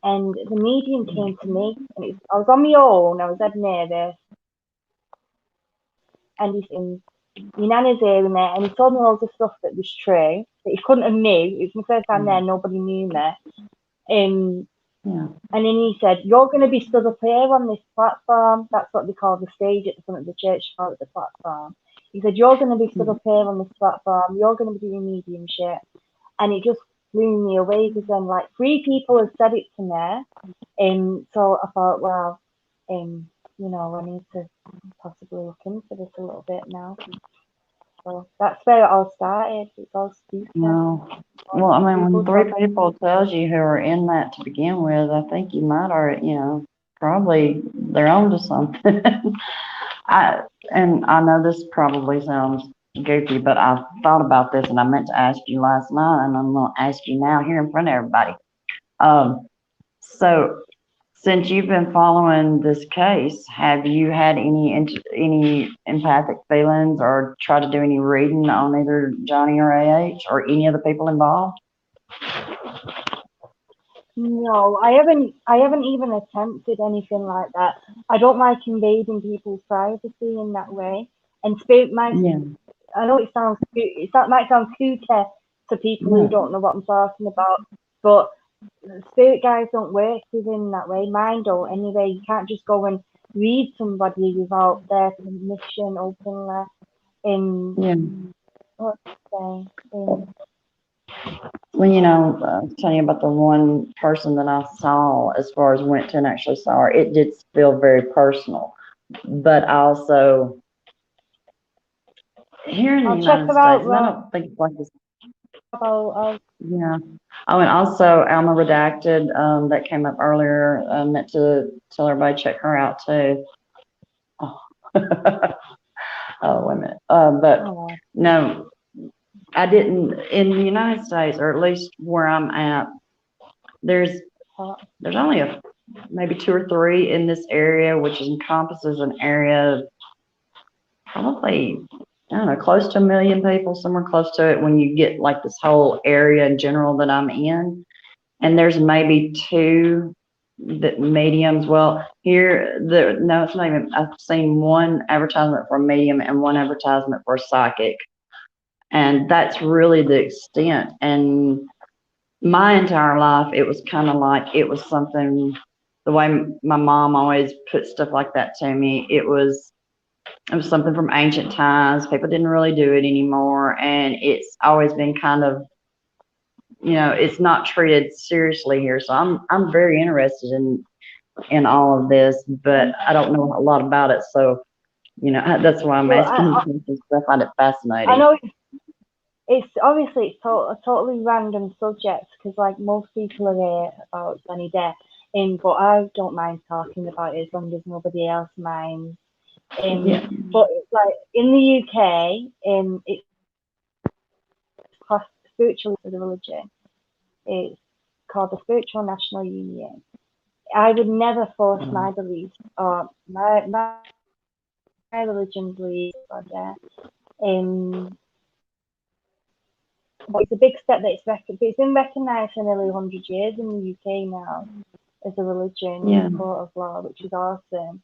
And the medium came to me, and I was on my own. I was dead nervous, and he's in my nana's hearing me, and he told me loads of stuff that was true that he couldn't have knew. It was my first time there; nobody knew me. Yeah. And then he said, "You're going to be stood up here on this platform." That's what they call the stage at the front of the church, call it the platform. He said, "You're going to be stood up here on this platform. You're going to be doing mediumship." And it just blew me away because then, like, 3 people had said it to me. So I thought, well, I need to possibly look into this a little bit now. So that's where it all started. It's all spooky. No. Well, I mean, when 3 people tells you who are in that to begin with, I think you might already, probably they're on to something. I know this probably sounds goofy, but I thought about this and I meant to ask you last night, and I'm going to ask you now here in front of everybody. So since you've been following this case, have you had any empathic feelings or tried to do any reading on either Johnny or AH or any of the people involved? No, I haven't even attempted anything like that. I don't like invading people's privacy in that way. And Yeah. I know it might sound kooky to people who don't know what I'm talking about, but spirit guides don't work within that way. Mine don't anyway. You can't just go and read somebody without their permission openly. Yeah. What to say? Well, telling you about the one person that I saw as far as went to and actually saw her, it did feel very personal. But also, here in the United States, and I don't think it's like this. Yeah. Oh, and also Alma Redacted, that came up earlier. I meant to tell everybody check her out too. Oh, oh wait a minute. But no, I didn't. In the United States, or at least where I'm at, there's only maybe 2 or 3 in this area, which encompasses an area of probably, I don't know, close to 1 million people, somewhere close to it when you get like this whole area in general that I'm in. And there's maybe 2 mediums. Well, no, it's not even, I've seen 1 advertisement for a medium and 1 advertisement for a psychic. And that's really the extent. And my entire life, it was kind of like it was something, the way my mom always put stuff like that to me, it was something from ancient times. People didn't really do it anymore. And it's always been kind of, it's not treated seriously here. So I'm very interested in all of this, but I don't know a lot about it. So, that's why I'm asking you stuff. I find it fascinating. I know it's obviously a totally random subject because like most people are here about Johnny Depp, but I don't mind talking about it as long as nobody else minds. But like in the UK, it's classed spiritually as a religion. It's called the Spiritual National Union. I would never force my beliefs or my religion beliefs on there. But it's a big step that it's been recognised for nearly 100 years in the UK now as a religion in the court of law, which is awesome.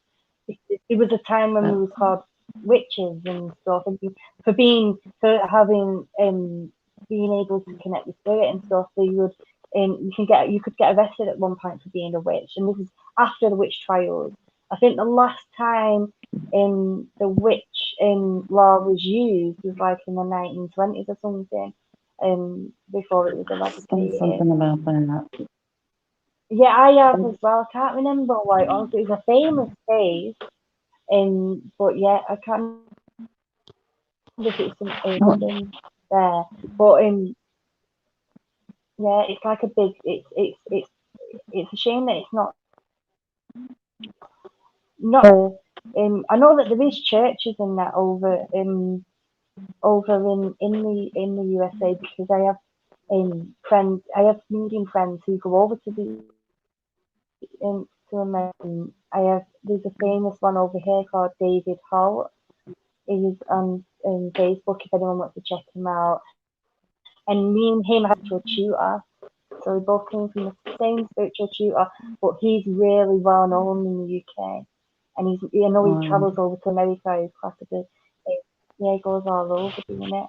It was a time when we was called witches and stuff, and being able to connect with spirit and stuff. So you could get arrested at one point for being a witch, and this is after the witch trials. I think the last time the witch law was used was like in the 1920s or something. Before it was eradicated. Something about that. Yeah, I have as well. I can't remember why. Honestly, it was a famous case. But yeah, I can't remember if it's in London there. But yeah, it's like a big. It's a shame that it's not. I know that there is churches and that over in the USA because I have friends. I have Indian friends who go over to America. There's a famous one over here called David Holt. He's on Facebook if anyone wants to check him out. And me and him had to a tutor. So we both came from the same spiritual tutor, but he's really well known in the UK. And I know he travels over to America. He's classical. Yeah, he goes all over doing it.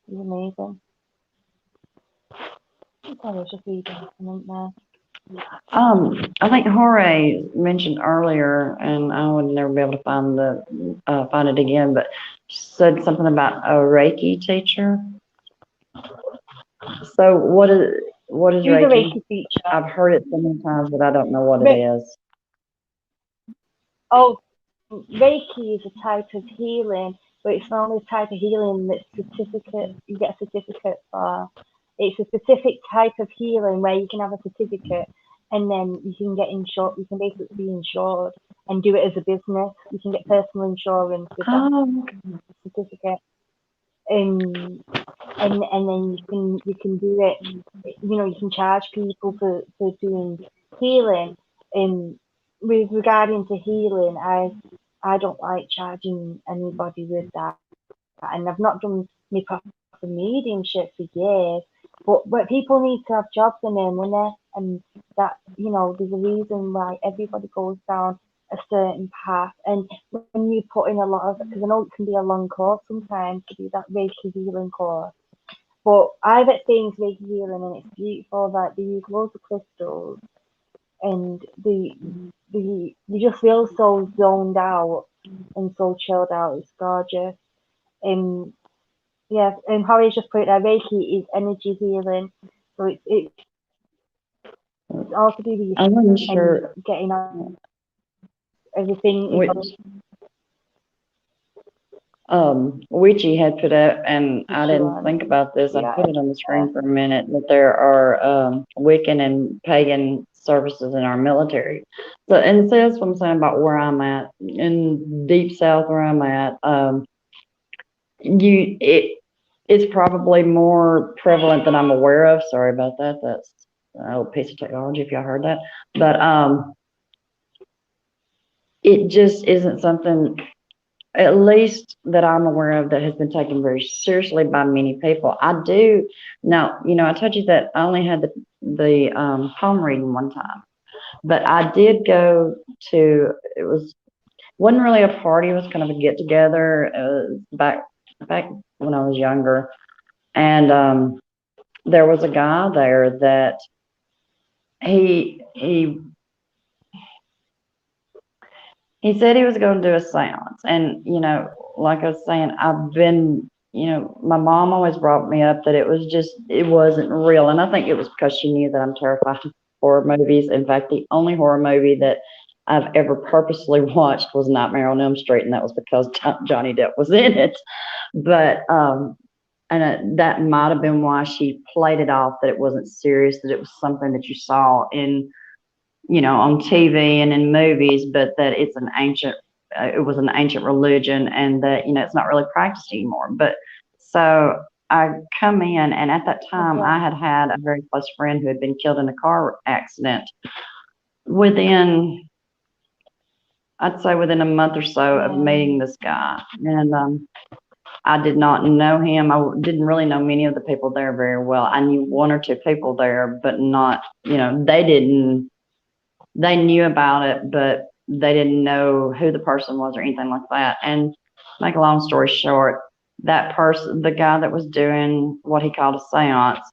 He's amazing. I was just reading something there. I think Jorge mentioned earlier, and I would never be able to find it again, but said something about a Reiki teacher. So what is Who's Reiki? a Reiki teacher? I've heard it so many times, but I don't know what it is. Oh, Reiki is a type of healing, but it's not only a type of healing that you get a certificate for. It's a specific type of healing where you can have a certificate and then you can get insured. You can basically be insured and do it as a business. You can get personal insurance with that certificate, and then you can do it. You know, you can charge people for doing healing. With regarding to healing, I don't like charging anybody with that, and I've not done my proper mediumship for years. But people need to have jobs and earn money, and that, you know, there's a reason why everybody goes down a certain path. And when you put in a lot of, because I know it can be a long course sometimes to do that Reiki healing course. But I've experienced Reiki healing and it's beautiful. That they use loads of crystals, and you just feel so zoned out and so chilled out. It's gorgeous. Yeah, and Harry's just put it there. Reiki is energy healing, so it's all to do with I wasn't sure. Getting on everything. Witchy had put up, and I didn't think about this. I put it on the screen for a minute, that there are Wiccan and pagan services in our military. So, and so that's what I'm saying about where I'm at, in Deep South where I'm at. It's probably more prevalent than I'm aware of. Sorry about that. That's an old piece of technology if y'all heard that. But it just isn't something, at least that I'm aware of, that has been taken very seriously by many people. I do now, you know, I told you that I only had the palm reading one time, but I did go to, wasn't really a party, it was kind of a get together back when I was younger, and there was a guy there that he said he was going to do a seance. And, you know, like I was saying, you know, my mom always brought me up that it wasn't real. And I think it was because she knew that I'm terrified of horror movies. In fact, the only horror movie that I've ever purposely watched was Nightmare on Elm Street, and that was because Johnny Depp was in it. But, and that might have been why she played it off, that it wasn't serious, that it was something that you saw in, you know, on TV and in movies, but that it was an ancient religion, and that, you know, it's not really practiced anymore. But so I come in, and at that time I had a very close friend who had been killed in a car accident I'd say within a month or so of meeting this guy. And I did not know him. I didn't really know many of the people there very well. I knew one or two people there, but not, you know, they knew about it, but they didn't know who the person was or anything like that. And make a long story short, that person, the guy that was doing what he called a seance,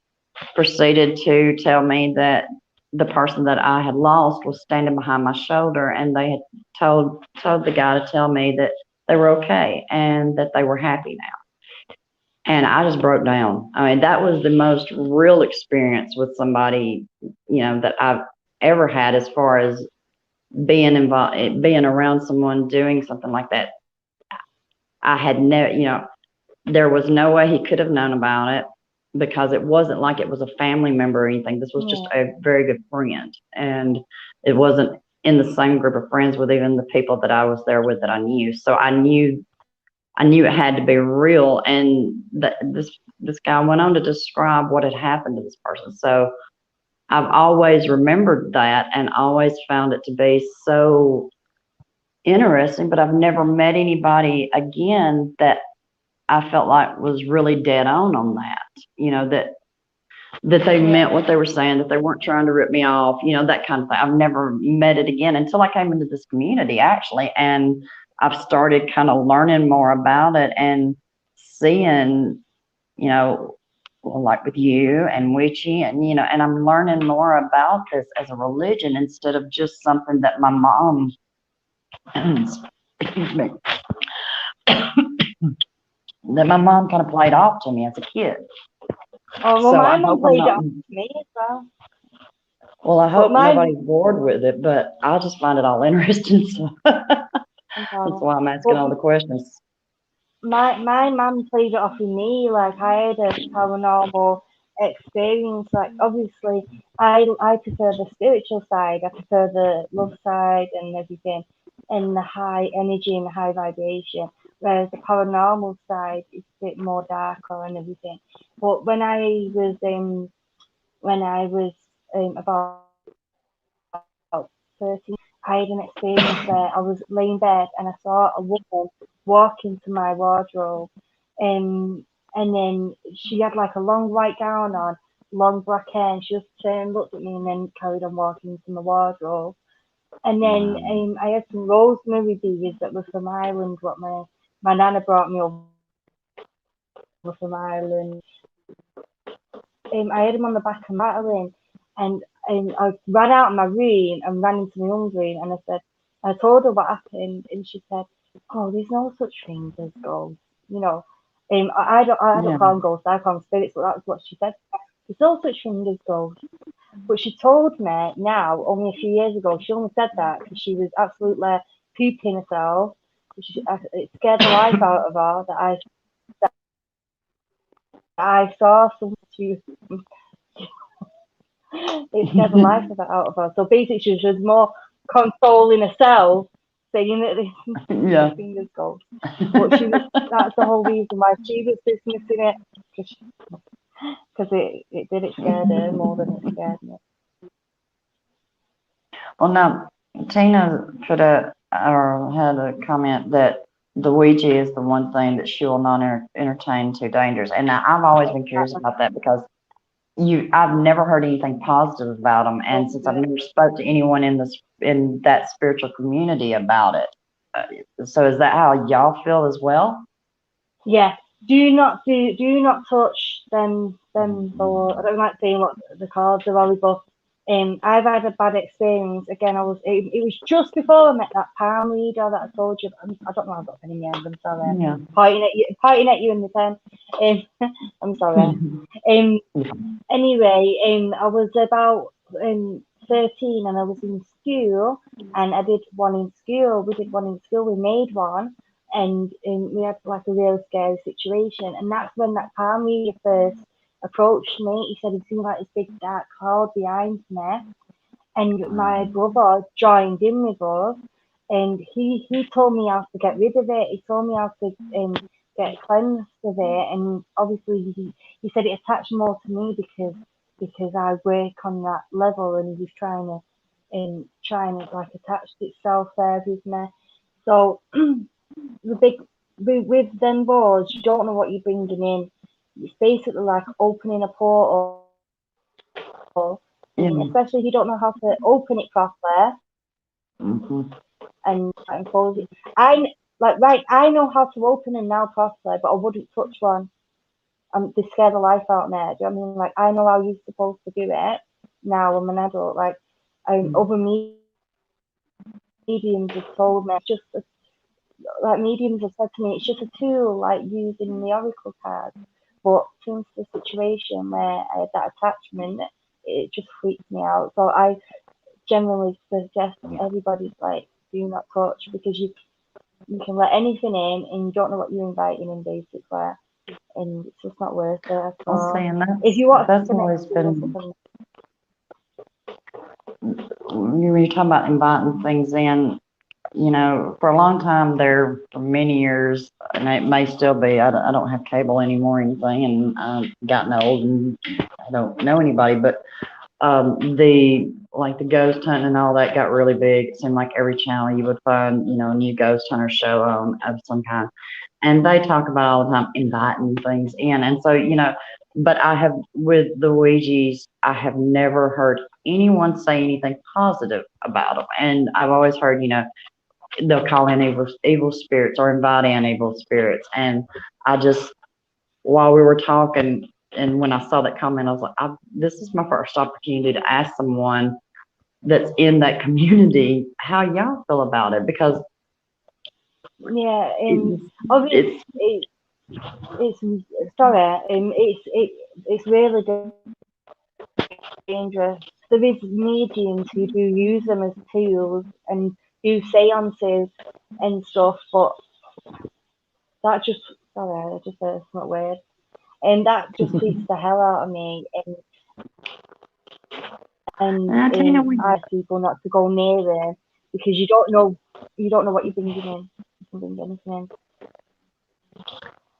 proceeded to tell me that the person that I had lost was standing behind my shoulder, and they had told the guy to tell me that they were okay and that they were happy now. And I just broke down. I mean, that was the most real experience with somebody, you know, that I've ever had, as far as being involved, being around someone doing something like that. I had never, you know, there was no way he could have known about it, because it wasn't like it was a family member or anything. This was just a very good friend, and it wasn't in the same group of friends with even the people that I was there with that I knew. So I knew I knew it had to be real. And this guy went on to describe what had happened to this person. So I've always remembered that and always found it to be so interesting, but I've never met anybody again that I felt like was really dead on that, that they meant what they were saying, that they weren't trying to rip me off, that kind of thing. I've never met it again until I came into this community, actually. And I've started kind of learning more about it and seeing, like with you and Witchy, and I'm learning more about this as a religion instead of just something that my mom, excuse me, that my mom kind of played off to me as a kid. Oh, well, So my I mum hope played it off to me as well. Well, I hope my- nobody's bored with it, but I just find it all interesting. So that's why I'm asking all the questions. My mum played it off with me. Like, I had a paranormal experience. Like, obviously, I prefer the spiritual side. I prefer the love side and everything, and the high energy and the high vibration. Whereas the paranormal side is a bit more darker and everything. But when I was about 13, I had an experience where I was laying in bed and I saw a woman walk into my wardrobe, and then she had like a long white gown on, long black hair, and she just turned, looked at me, and then carried on walking into my wardrobe. And then I had some rosemary beads that were from Ireland, what my nana brought me over from Ireland. I had them on the back of Madeline, and I ran out of my room and ran into my mum's room, and I told her what happened, and she said, "Oh, there's no such thing as ghosts, I don't call them ghosts, I call them spirits," but that's what she said. There's no such thing as ghosts. But she told me now, only a few years ago, she only said that because she was absolutely pooping herself. It scared the life out of her that I saw something. It scared the life out of her. So basically, she was more consoling herself, saying that this thing is ghost. But that's the whole reason why she was dismissing it, because it scared her more than it scared me. Well, now, Tina had a comment that the Ouija is the one thing that she will not entertain too dangerous. And now, I've always been curious about that because I've never heard anything positive about them, and since I've never spoke to anyone in that spiritual community about it, so is that how y'all feel as well? Yeah. Do not touch them balls. I don't like saying what the cards are always, but I've had a bad experience. Again, it was just before I met that palm reader that I told you. I don't know. I've got a pen in my hand. I'm sorry. Yeah. Pointing at you in the pen. I'm sorry. Anyway, I was about 13 and I was in school, and I did one in school. We did one in school. We made one, and we had like a real scary situation. And that's when that palm reader first approached me. He said he'd seen like this big dark cloud behind me, and my brother joined in with us, and he told me how to get rid of it. He told me how to get cleansed of it, and obviously he said it attached more to me because I work on that level, and he was trying to like attach itself there with me. So with them boards, you don't know what you're bringing in. It's basically like opening a portal, especially if you don't know how to open it properly and close it. I know how to open them now properly, but I wouldn't touch one. They scare the life out of me. Do you know what I mean? Like, I know how you're supposed to do it. Now I'm an adult. Like, other mediums have told me, mediums have said to me, it's just a tool, like using the oracle cards. But since the situation where I had that attachment, it just freaks me out. So I generally suggest everybody's like, do not touch, because you can let anything in and you don't know what you're inviting in, basically. And it's just not worth it at all. If you want, that's always been. When you're talking about inviting things in, you know, for a long time there, for many years, and it may still be. I don't have cable anymore or anything, and I've gotten old and I don't know anybody. But the like the ghost hunting and all that got really big. It seemed like every channel you would find, you know, a new ghost hunter show on of some kind, and they talk about all the time inviting things in, and so you know. But I have with the Ouija's, I have never heard anyone say anything positive about them, and I've always heard, you know, they'll call in evil spirits or invite in evil spirits. And I just, while we were talking, and when I saw that comment, I was like, this is my first opportunity to ask someone that's in that community how y'all feel about it, because Yeah, obviously it's sorry, it's really dangerous. There is mediums who do use them as tools and do seances and stuff, but that just sorry, I just said it's not weird, and that just freaks the hell out of me. And I ask people not to go near them because you don't know what you're bringing in. You can bring anything in.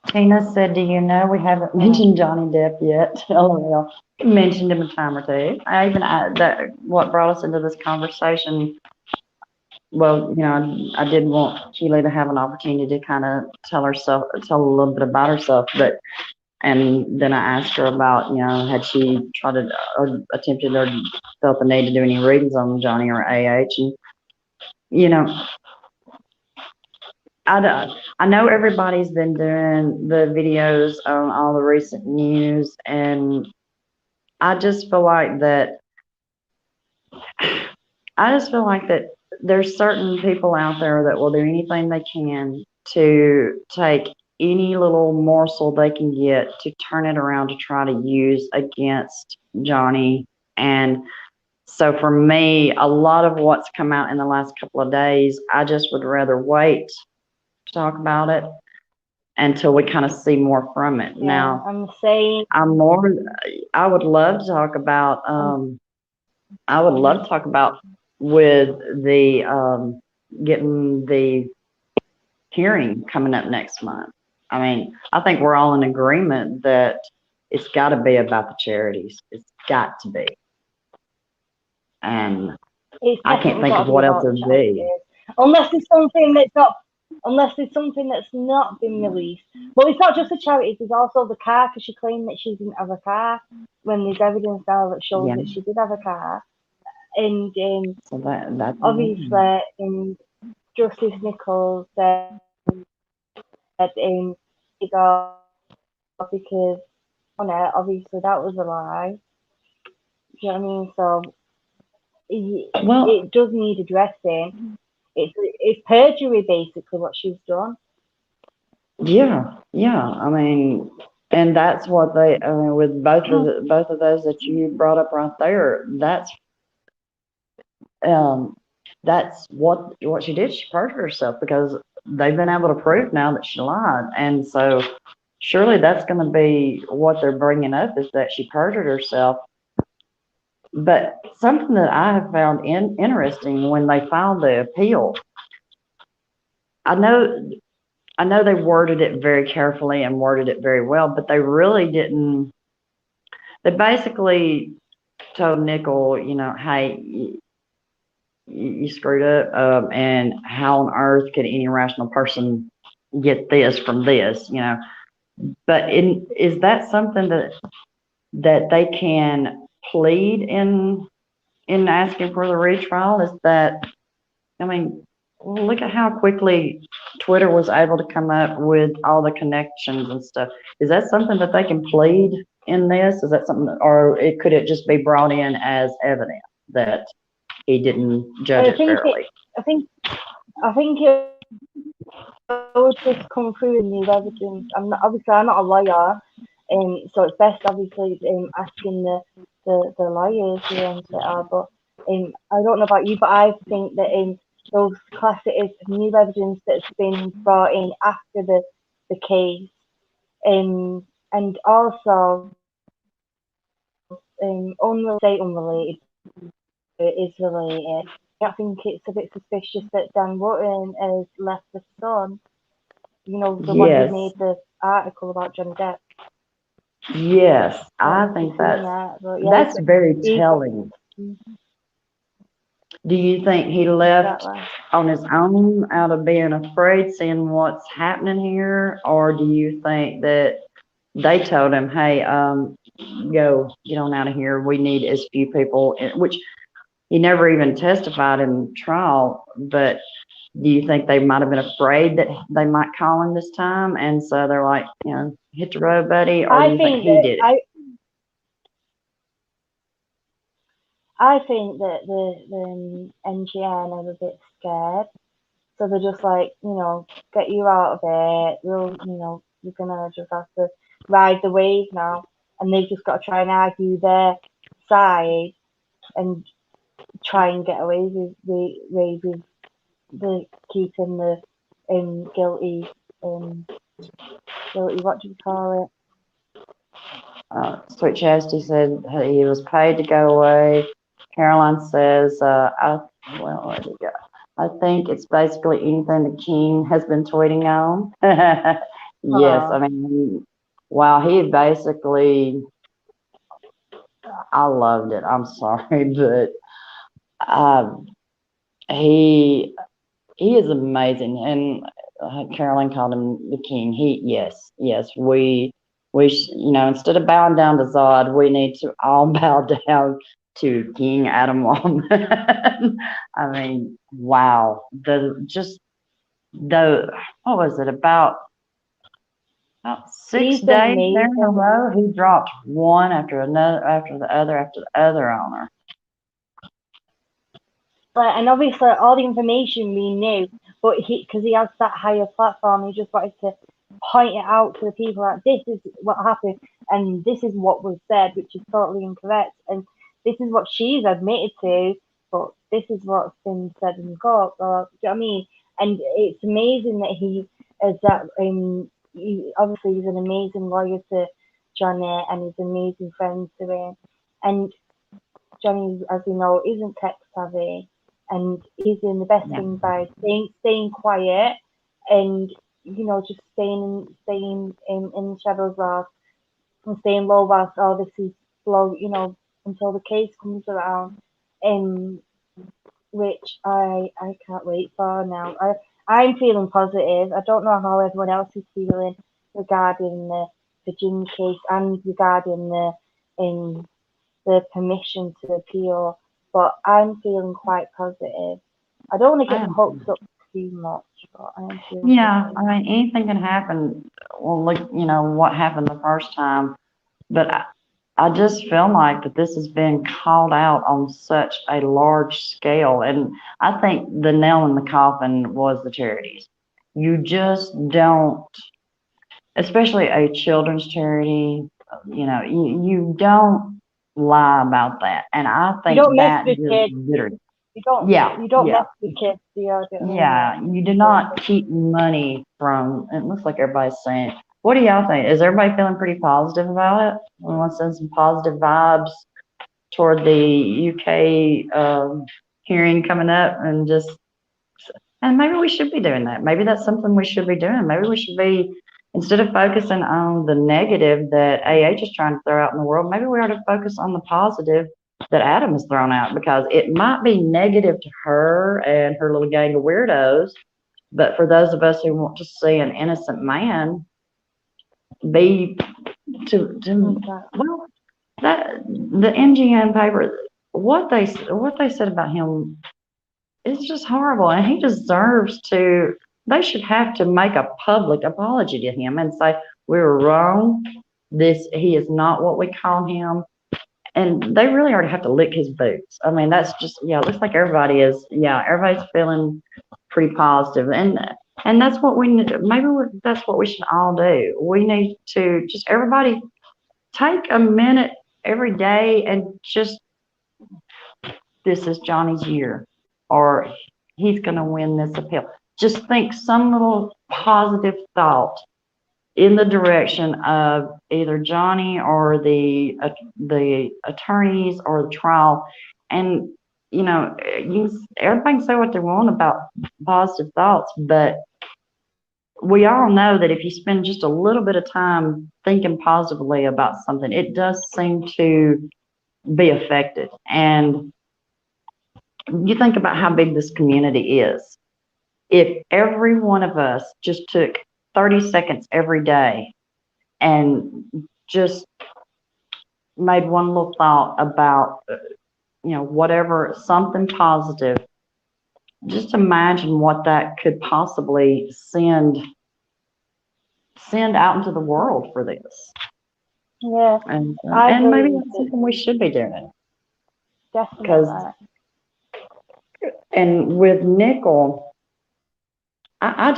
Tina said, do you know we haven't mentioned Johnny Depp yet? LOL. Mentioned him a time or two. What brought us into this conversation. Well, you know, I did want Keeley to have an opportunity to kind of tell a little bit about herself, and then I asked her about, you know, had she tried to or attempted or felt the need to do any readings on Johnny or AH, and you know, I know everybody's been doing the videos on all the recent news, and I just feel like that. I just feel like that there's certain people out there that will do anything they can to take any little morsel they can get to turn it around to try to use against Johnny. And so for me, a lot of what's come out in the last couple of days, I just would rather wait to talk about it until we kind of see more from it. Yeah, now, I would love to talk about, with the getting the hearing coming up next month. I mean, I think we're all in agreement that it's got to be about the charities. It's got to be. And I can't think of what else it would be. Unless it's something that's not been released. Well, it's not just the charities, there's also the car, because she claimed that she didn't have a car when there's evidence now that shows that she did have a car. And so that's obviously, Justice Nichols said he got because obviously that was a lie. Do you know what I mean? So it does need addressing. It's perjury, basically, what she's done. Yeah. I mean, and that's what with both of those that you brought up right there. That's what she did. She perjured herself because they've been able to prove now that she lied, and so surely that's going to be what they're bringing up, is that she perjured herself. But something that I have found interesting when they filed the appeal, I know they worded it very carefully and worded it very well, but they really didn't. They basically told Nickel, you know, hey, you screwed up, and how on earth could any rational person get this from this, you know? But is that something that they can plead in asking for the retrial? Is that, I mean, look at how quickly Twitter was able to come up with all the connections and stuff. Is that something that they can plead in this? Is that something, or could it just be brought in as evidence that he didn't judge it fairly? I think it would just come through in new evidence. I'm not a lawyer, so it's best obviously asking the lawyers who on Twitter. But I don't know about you, but I think that those classic new evidence that's been brought in after the case, and also unrelated, it is related. I think it's a bit suspicious that Dan Wootton has left the Sun. You know, the one Yes. who made the article about Johnny Depp. Yes, I I've think seen that's that, but yeah, that's very he's- telling. Do you think he left exactly. on his own out of being afraid, seeing what's happening here, or do you think that they told him, "Hey, go get on out of here. We need as few people," which he never even testified in trial, but do you think they might have been afraid that they might call him this time, and so they're like, hit the road, buddy, or do you think he did it? I think that the NGN are a bit scared, so they're just like, get you out of it. You're gonna just have to ride the wave now, and they've just got to try and argue their side and try and get away with the keeping the guilty. What do you call it? Sweet Chastity said he was paid to go away. Caroline says, where did he go? I think it's basically anything the king has been tweeting on. Yes, I mean, wow, he basically, I loved it. I'm sorry, but he is amazing. And Caroline called him the king. Yes, we instead of bowing down to Zod, we need to all bow down to King Adam Woman. I mean, wow. What was it, about 6 He's days there in amazing. a row, he dropped one after another, after the other on her. And obviously all the information we knew, but because he has that higher platform, he just wanted to point it out to the people that this is what happened and this is what was said, which is totally incorrect, and this is what she's admitted to, but this is what's been said in court. Do you know what I mean? And it's amazing that he is that. Obviously, he's an amazing lawyer to Johnny, and he's an amazing friend to him. And Johnny, as we know, isn't tech savvy, and he's doing the best thing by staying quiet and just staying in the shadows of and staying low whilst all this is slow, until the case comes around. Which I can't wait for now. I'm feeling positive. I don't know how everyone else is feeling regarding the Virginia case and regarding the permission to appeal, but I'm feeling quite positive. I don't want to get hopes up too much, but I am feeling positive. I mean, anything can happen. Well, look, what happened the first time, but I just feel like that this has been called out on such a large scale, and I think the nail in the coffin was the charities. You just don't, especially a children's charity, you don't lie about that, and I think You don't that mess with kids. You don't mess with kids. You do not keep money from. It looks like everybody's saying. What do y'all think? Is everybody feeling pretty positive about it? We want to send some positive vibes toward the UK hearing coming up, and maybe we should be doing that. Maybe that's something we should be doing. Maybe we should be, instead of focusing on the negative that AH is trying to throw out in the world, maybe we ought to focus on the positive that Adam has thrown out, because it might be negative to her and her little gang of weirdos, but for those of us who want to see an innocent man be well, that the MGM paper, what they said about him is just horrible, and he deserves to. They should have to make a public apology to him and say we were wrong. He is not what we call him. And they really already have to lick his boots. I mean, that's just, it looks like everybody is, everybody's feeling pretty positive. And that's what we need. That's what we should all do. We need to just, everybody take a minute every day and just, this is Johnny's year, or he's going to win this appeal. Just think some little positive thought in the direction of either Johnny or the attorneys or the trial. And everybody can say what they want about positive thoughts, but we all know that if you spend just a little bit of time thinking positively about something, it does seem to be effective. And you think about how big this community is. If every one of us just took 30 seconds every day and just made one little thought about, whatever, something positive, just imagine what that could possibly send out into the world for this. Yeah, And I maybe agree. that's something we should be doing. Definitely. And with Nickel, I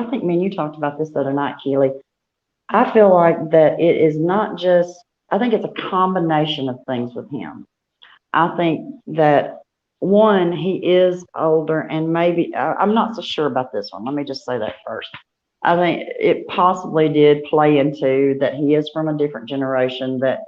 think me and you talked about this the other night, Keeley. I feel like that it is not just, I think it's a combination of things with him. I think that one, he is older, and maybe, I'm not so sure about this one. Let me just say that first. I think it possibly did play into that he is from a different generation, that,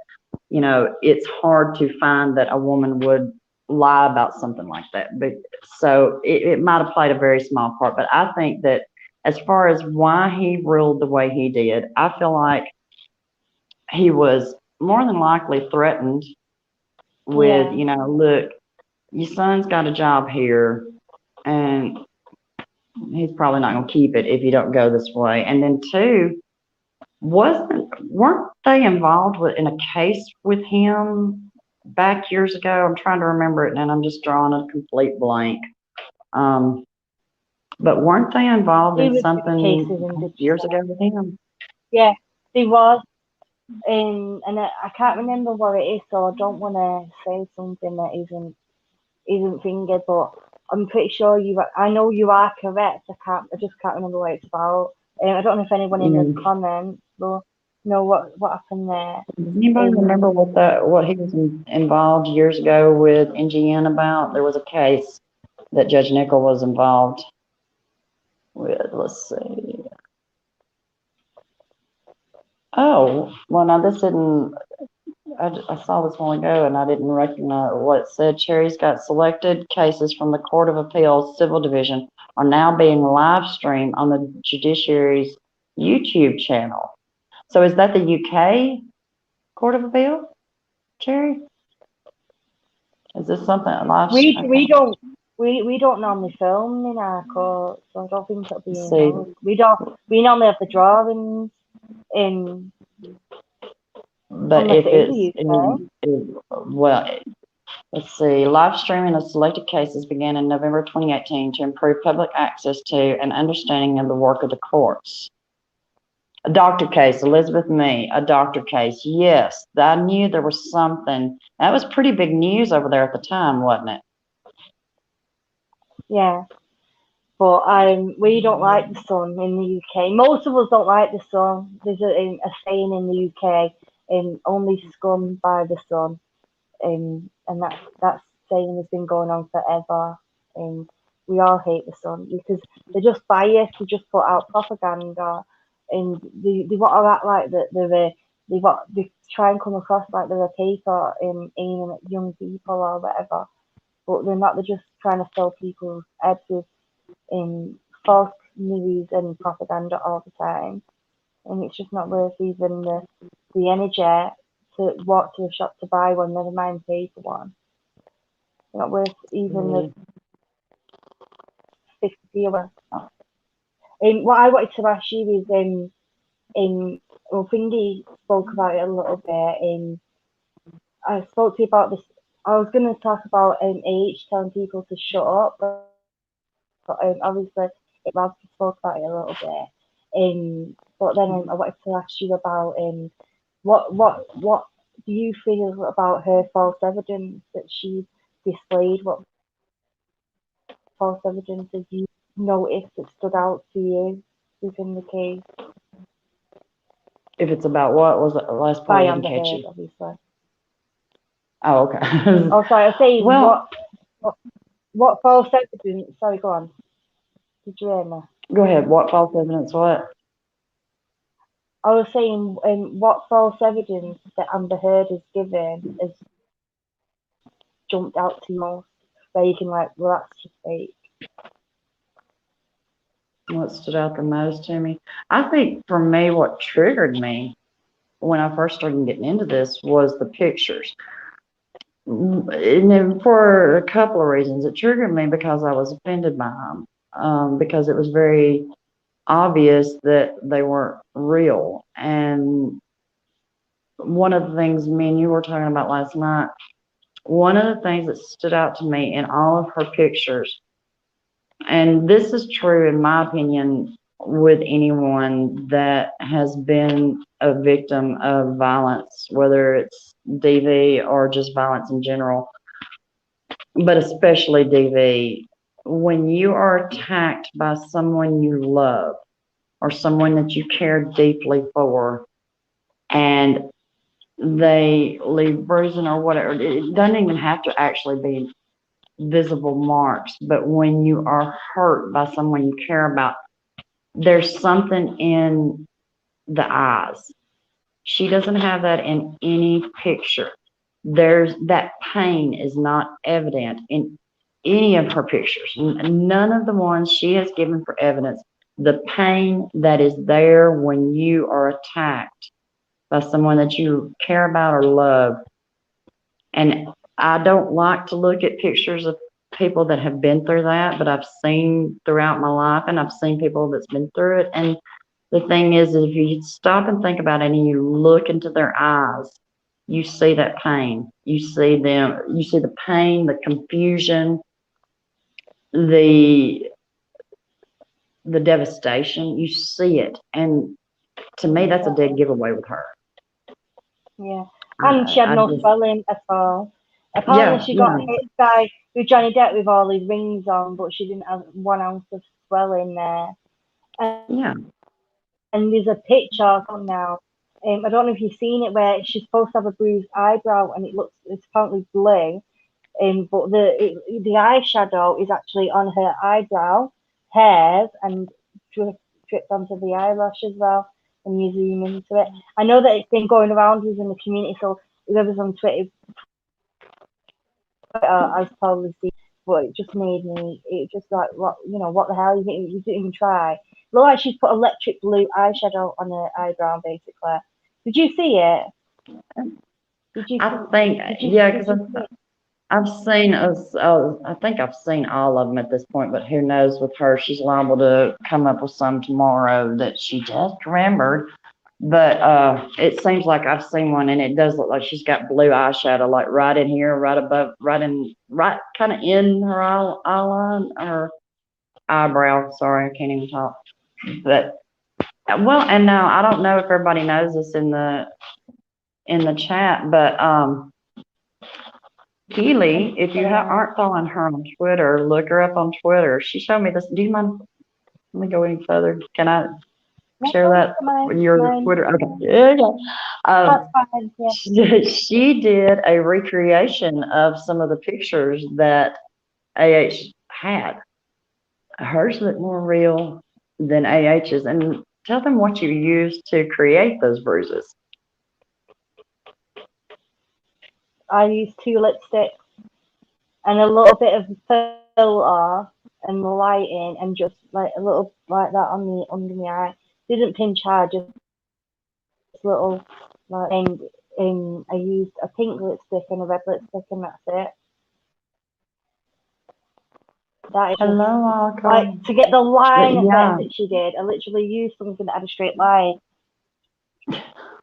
it's hard to find that a woman would lie about something like that. But so it might have played a very small part. But I think that as far as why he ruled the way he did, I feel like he was more than likely threatened with, look, your son's got a job here, and he's probably not going to keep it if you don't go this way. And then two, weren't they involved in a case with him back years ago? I'm trying to remember it, and I'm just drawing a complete blank. But weren't they involved in something years ago with him? Yeah, they was. And I can't remember what it is, so I don't want to say something that isn't fingered, but I'm pretty sure I know you are correct. I just can't remember what it's about. I don't know if anyone in the comments will know what happened there. Does anybody remember what he was involved years ago with NGN about? There was a case that Judge Nickel was involved with. Let's see. Oh, well, now this didn't. I saw this one ago, and I didn't recognize what it said. Cherry's got selected cases from the Court of Appeals Civil Division are now being live streamed on the judiciary's YouTube channel. So is that the UK Court of Appeal, Cherry? Is this something live? We don't normally film in our court, so I don't think it'll be in. We normally have the drawings in. But if it's let's see. Live streaming of selected cases began in November 2018 to improve public access to and understanding of the work of the courts. A doctor case, Elizabeth Mee, a doctor case. Yes, I knew there was something. That was pretty big news over there at the time, wasn't it? Yeah. But we don't like the sun in the UK. Most of us don't like the sun. There's a saying in the UK, only scum by the sun. And that saying has been going on forever. And we all hate the sun because they're just biased. They just put out propaganda, and they want to act like that they try and come across like they're a paper aiming at young people or whatever. But they're not. They're just trying to fill people's heads with false news and propaganda all the time, and it's just not worth even the energy to walk to a shop to buy one, never mind pay for one. It's not worth even the 50 or what I wanted to ask you is well, Findy spoke about it a little bit. I spoke to you about this. I was going to talk about age telling people to shut up, but obviously Rob spoke about it a little bit. But then I wanted to ask you about what do you feel about her false evidence that she displayed? What false evidence have you noticed that stood out to you within the case? If it's about what was the last part? I didn't catch you. Obviously. Oh, okay. Oh, sorry. I was saying what false evidence? Sorry, go on. Did you hear me? Go ahead. What false evidence? What? I was saying, what false evidence that Amber Heard has given has jumped out to you most? where you can like, well, that's just fake. What stood out the most to me? I think for me, what triggered me when I first started getting into this was the pictures. And then for a couple of reasons. It triggered me because I was offended by them, because it was very obvious that they weren't real. And one of the things me and you were talking about last night, one of the things that stood out to me in all of her pictures, and this is true in my opinion with anyone that has been a victim of violence, whether it's DV or just violence in general, but especially DV, when you are attacked by someone you love or someone that you care deeply for, and they leave bruising or whatever, it doesn't even have to actually be visible marks, but when you are hurt by someone you care about, there's something in the eyes. She doesn't have that in any picture. There's that pain is not evident in any of her pictures. None of the ones she has given for evidence. The pain that is there when you are attacked by someone that you care about or love. And I don't like to look at pictures of people that have been through that, but I've seen throughout my life, and I've seen people that's been through it. And the thing is, if you stop and think about it and you look into their eyes, you see that pain. You see them, you see the pain, the confusion, the devastation. You see it. And to me, that's a dead giveaway with her. Yeah. And she had no swelling at all. Apparently she got hit with Johnny Depp with all his rings on, but she didn't have 1 ounce of swelling there. And there's a picture now. I don't know if you've seen it, where she's supposed to have a bruised eyebrow, and it's apparently blue. But the eyeshadow is actually on her eyebrow hairs and dripped onto the eyelash as well. When you zoom into it, I know that it's been going around within the community, so whoever's on Twitter, I've probably seen. But it just made me. It just like, what the hell? You didn't even try. Look like she's put electric blue eyeshadow on her eyebrow, basically. Did you see it? I think, yeah, because I've seen us. I think I've seen all of them at this point, but who knows with her? She's liable to come up with some tomorrow that she just remembered. But it seems like I've seen one, and it does look like she's got blue eyeshadow, like right in here, right above, right kind of in her eyeline, or eyebrow. Sorry, I can't even talk. But well, and now I don't know if everybody knows this in the chat, but Keeley, if you aren't following her on Twitter, look her up on Twitter. She showed me this. Do you mind? Let me go any further. Can I share that with your Twitter? Okay. Yeah. She did a recreation of some of the pictures that AH had. Hers looked more real than AH's. And tell them what you used to create those bruises. I used 2 lipsticks and a little bit of filter and lighting, and just like a little like that under my eye. Didn't pinch hard, just little like. And I used a pink lipstick and a red lipstick, and that's it. That is just, like, to get the line effect that she did. I literally used something that had a straight line.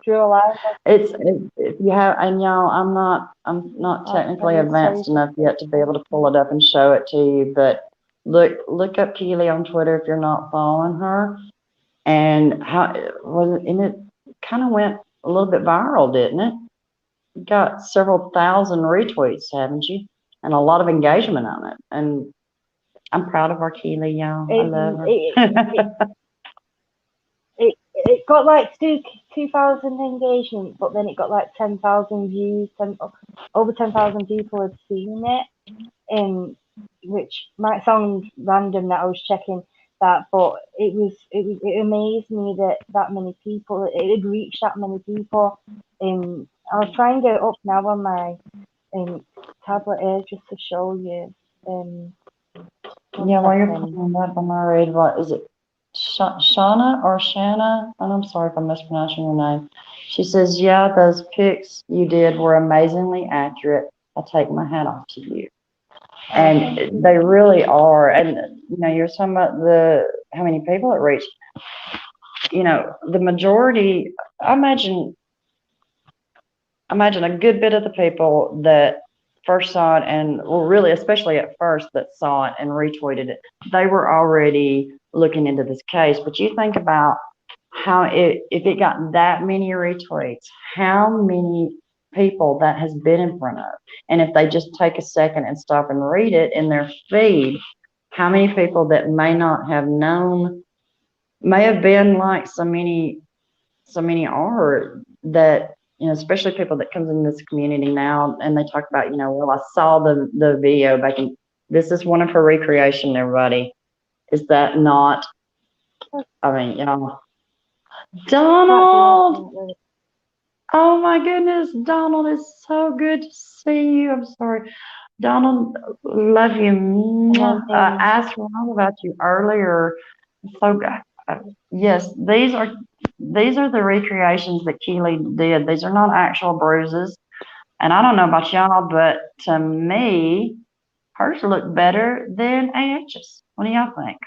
Drew a line. If you have, and y'all, I'm not technically advanced enough yet to be able to pull it up and show it to you, but look up Keeley on Twitter if you're not following her. And how was it? And it kind of went a little bit viral, didn't it? You got several thousand retweets, haven't you? And a lot of engagement on it. And I'm proud of our Keeley, y'all. I love her. It got like 2,000 engagement, but then it got like 10,000 views. Over 10,000 people had seen it, which might sound random that I was checking that, but it amazed me that many people, it had reached that many people. I'll try and get it up now on my tablet here just to show you. Yeah, while you're pulling that, I'm gonna read what is it? Shauna or Shanna? And I'm sorry if I'm mispronouncing your name. She says, "Yeah, those pics you did were amazingly accurate. I take my hat off to you." And they really are. And you're talking about how many people it reached. The majority. I imagine a good bit of the people that first saw it, and well, really, especially at first, that saw it and retweeted it, they were already looking into this case. But you think about how if it got that many retweets, how many people that has been in front of, and if they just take a second and stop and read it in their feed, how many people that may not have known, may have been like so many are, that especially people that comes in this community now, and they talk about, well, I saw the video back in, this is one of her recreation, everybody. Is that not, I mean, Donald, oh my goodness, Donald, it's so good to see you. I'm sorry, Donald, love you. I asked Ron about you earlier. So yes, these are the recreations that Keeley did. These are not actual bruises. And I don't know about y'all, but to me, hers look better than AH's. What do y'all think?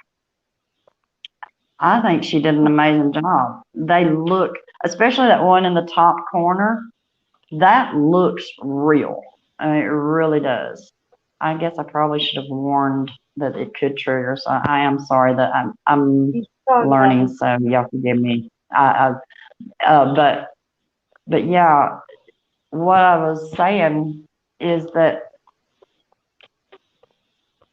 I think she did an amazing job. They look, especially that one in the top corner, that looks real. I mean, it really does. I guess I probably should have warned that it could trigger. So I am sorry that I'm learning. So y'all forgive me. But yeah, what I was saying is that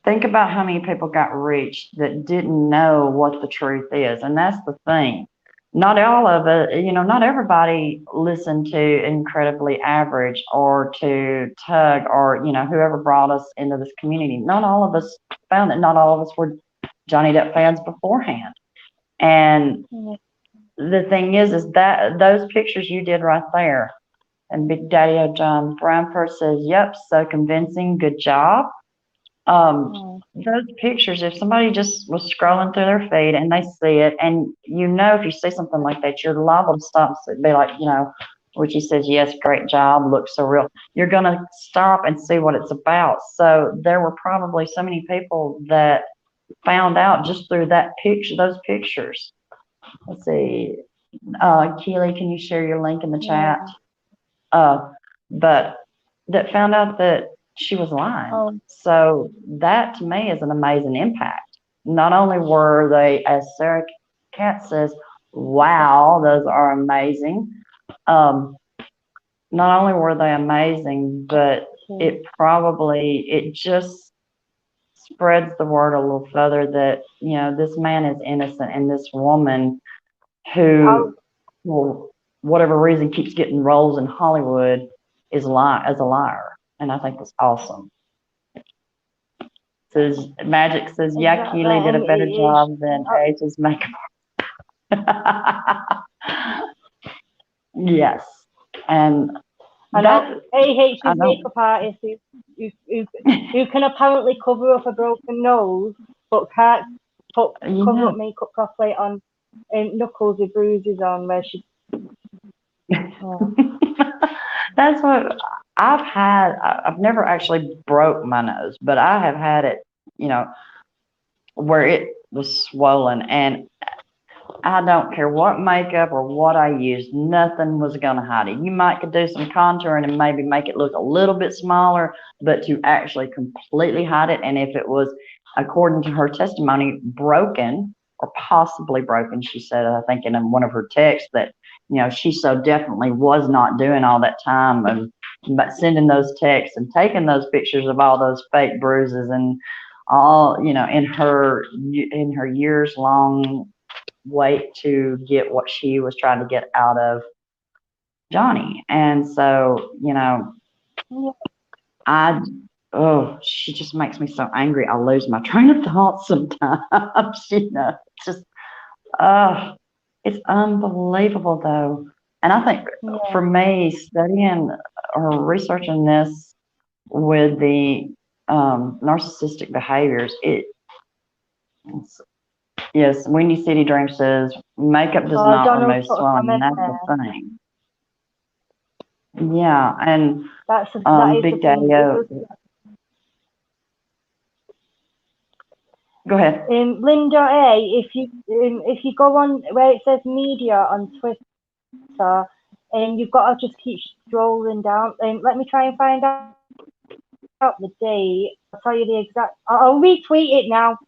think about how many people got reached that didn't know what the truth is. And that's the thing. Not all of it, not everybody listened to Incredibly Average or to Tug or, whoever brought us into this community. Not all of us found it. Not all of us were Johnny Depp fans beforehand. And the thing is that those pictures you did right there, and Big Daddy O'John Brown first says, "Yep, so convincing, good job." Those pictures, if somebody just was scrolling through their feed and they see it, and if you see something like that, you're liable to stop and be like, which he says, "Yes, great job, looks so real." You're going to stop and see what it's about. So there were probably so many people that found out just through those pictures. Let's see. Keeley, can you share your link in the chat? But that found out that she was lying. So that to me is an amazing impact. Not only were they, as Sarah Cat says, wow, those are amazing. Not only were they amazing, but it just spreads the word a little further that, this man is innocent, and this woman who, for whatever reason, keeps getting roles in Hollywood is a liar. And I think that's awesome. Magic says, "Yeah, Keeley did a better job than H's makeup." Yes, and AH's makeup artist who can apparently cover up a broken nose, but can't cover up makeup properly on knuckles with bruises on where she. That's what I've had. I've never actually broke my nose, but I have had it, where it was swollen, and I don't care what makeup or what I used, nothing was going to hide it. You might could do some contouring and maybe make it look a little bit smaller, but to actually completely hide it, and if it was, according to her testimony, broken or possibly broken, she said, I think in one of her texts, that she so definitely was not doing all that time of sending those texts and taking those pictures of all those fake bruises and all, in her years long wait to get what she was trying to get out of Johnny. And so, she just makes me so angry. I lose my train of thought sometimes. Just it's unbelievable though. And I think for me, studying or researching this with the narcissistic behaviors. Yes, Windy City Dream says makeup does not Donald remove put a swelling. comment That's there. the thing. Yeah, and That is the Big thing. Daddy. Go ahead. Linda A, if you go on where it says media on Twitter, you've got to just keep scrolling down. Let me try and find out the date. I'll tell you the exact. I'll retweet it now.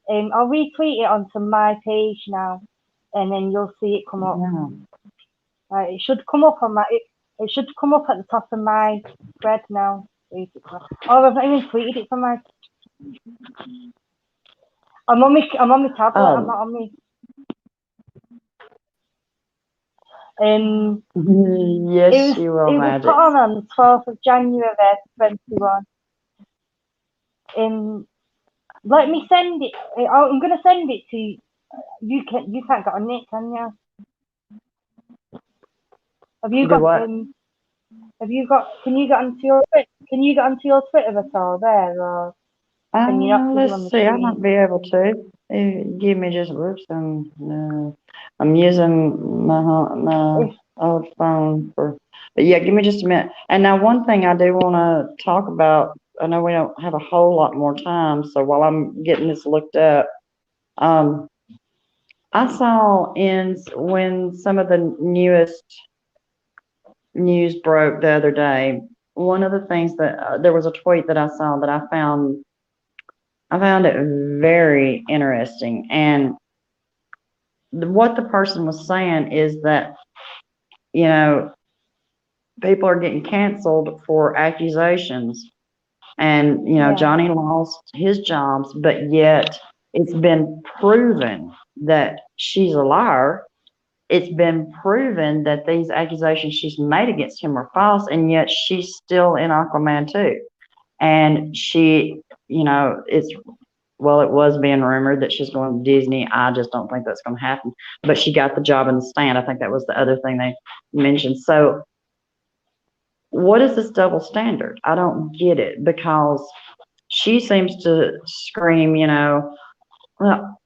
I'll retweet it onto my page now, and then you'll see it come up. Yeah. It should come up on my. It should come up at the top of my thread now, basically. Oh, I've not even tweeted it from my. I'm on my tablet. I'm not on me. Yes, you will, It was Magic. put on the 12th of January 21. Let me send it. I'm gonna send it to you. You can't get on it, can you? Have you got what? Have you got? Can you get onto your Twitter at all there, or can you not? Let's see. I might be able to. Give me just some. I'm using my old phone for. But yeah, give me just a minute. And now, one thing I do want to talk about. I know we don't have a whole lot more time, so while I'm getting this looked up, I saw when some of the newest news broke the other day. One of the things that there was a tweet that I saw that I found it very interesting. And what the person was saying is that, people are getting canceled for accusations. And, Johnny lost his jobs, but yet it's been proven that she's a liar. It's been proven that these accusations she's made against him are false, and yet she's still in Aquaman 2. And she, it was being rumored that she's going to Disney. I just don't think that's going to happen. But she got the job in The Stand. I think that was the other thing they mentioned. So what is this double standard? I don't get it, because she seems to scream, well,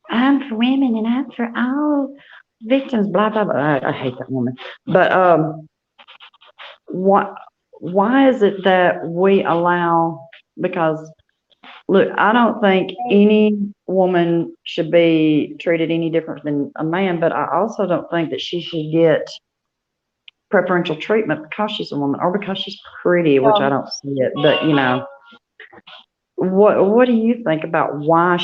I'm for women and I'm for all victims, blah, blah, blah. I hate that woman. But why is it that we allow, because look, I don't think any woman should be treated any different than a man, but I also don't think that she should get preferential treatment because she's a woman or because she's pretty, which I don't see it. But what do you think about why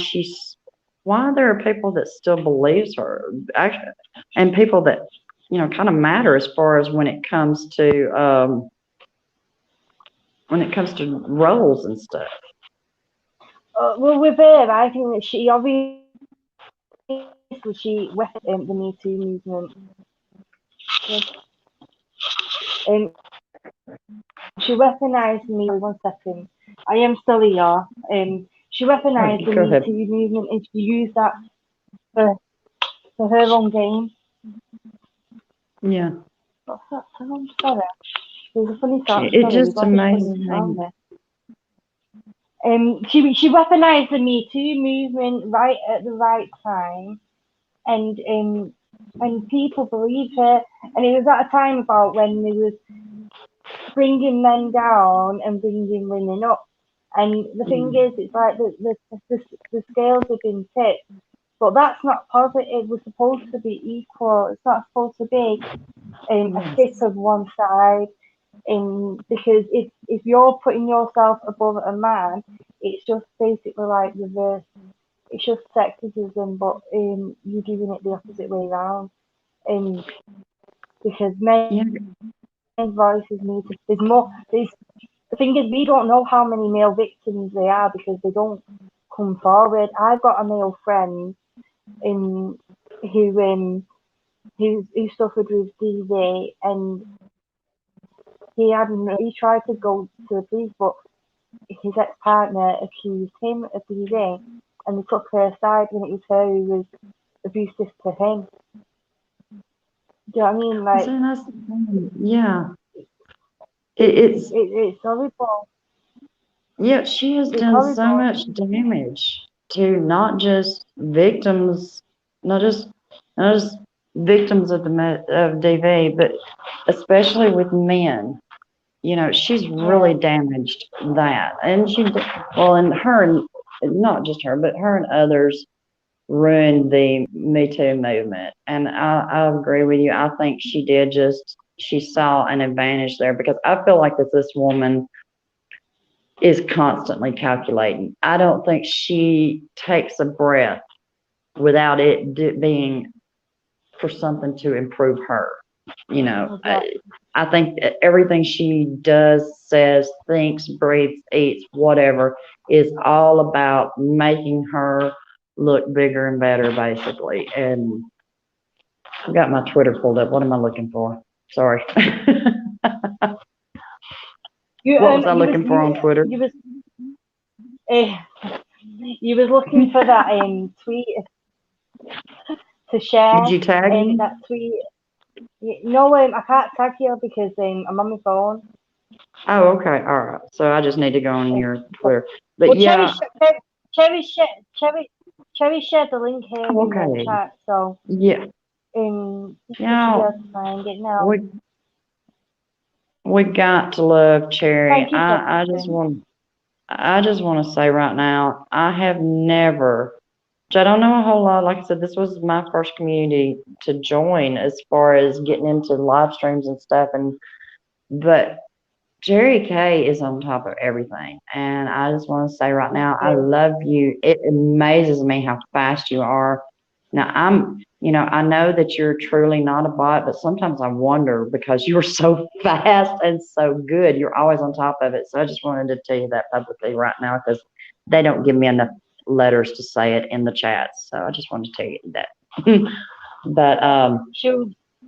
there are people that still believes her, actually, and people that kind of matter as far as when it comes to roles and stuff. Well, with her, I think that she obviously weaponed the Me Too movement. She weaponized me. 1 second, I am still here. She weaponized the Me Too movement, and she used that for her own gain. Yeah. What's that sound? Sorry, there's a funny sound. It just amazes me. She weaponized the Me Too movement right at the right time, and people believed her. And it was at a time about when they was bringing men down and bringing women up. And the thing is, it's like the scales have been tipped, but that's not positive. We're supposed to be equal. It's not supposed to be a fit of one side. Because if you're putting yourself above a man, it's just basically like reverse. It's just sexism, but you're doing it the opposite way around. Because men's voices need to. There's more. The thing is, we don't know how many male victims there are because they don't come forward. I've got a male friend who suffered with DV, and he tried to go to the police, but his ex-partner accused him of DV, and they took her side when it was her who was abusive to him. Do you know what I mean? Like, yeah. It's horrible. Yeah, she has It's done so horrible. much damage to not just victims, not just victims of of DV, but especially with men. You know, she's really Yeah. damaged that, and well, and her, not just her, but her and others ruined the Me Too movement. And I agree with you. I think she saw an advantage there because I feel like that this woman is constantly calculating. I don't think she takes a breath without it being for something to improve her. You know, Exactly. I think that everything she does, says, thinks, breathes, eats, whatever, is all about making her look bigger and better, basically. And I've got my Twitter pulled up. What am I looking for? Sorry. You What was I you was looking for on Twitter? uh, you was looking for that tweet to share, Did you tag and me? that tweet. No, I can't tag you because I'm on my phone. Oh, okay. All right. So I just need to go on Um, your Twitter. But well, yeah, Cherry shared the link here in the okay. chat, so Yeah. you You should be know, able to find it now. we got to love Cherry. Thank you for watching. I just want to say right now, I have never, which I don't know a whole lot. Like I said, this was my first community to join as far as getting into live streams and stuff. But Jerry K is on top of everything. And I just want to say right now, I love you. It amazes me how fast you are. Now, I know that you're truly not a bot, but sometimes I wonder because you are so fast and so good. You're always on top of it. So I just wanted to tell you that publicly right now because they don't give me enough letters to say it in the chat. So I just wanted to tell you that. But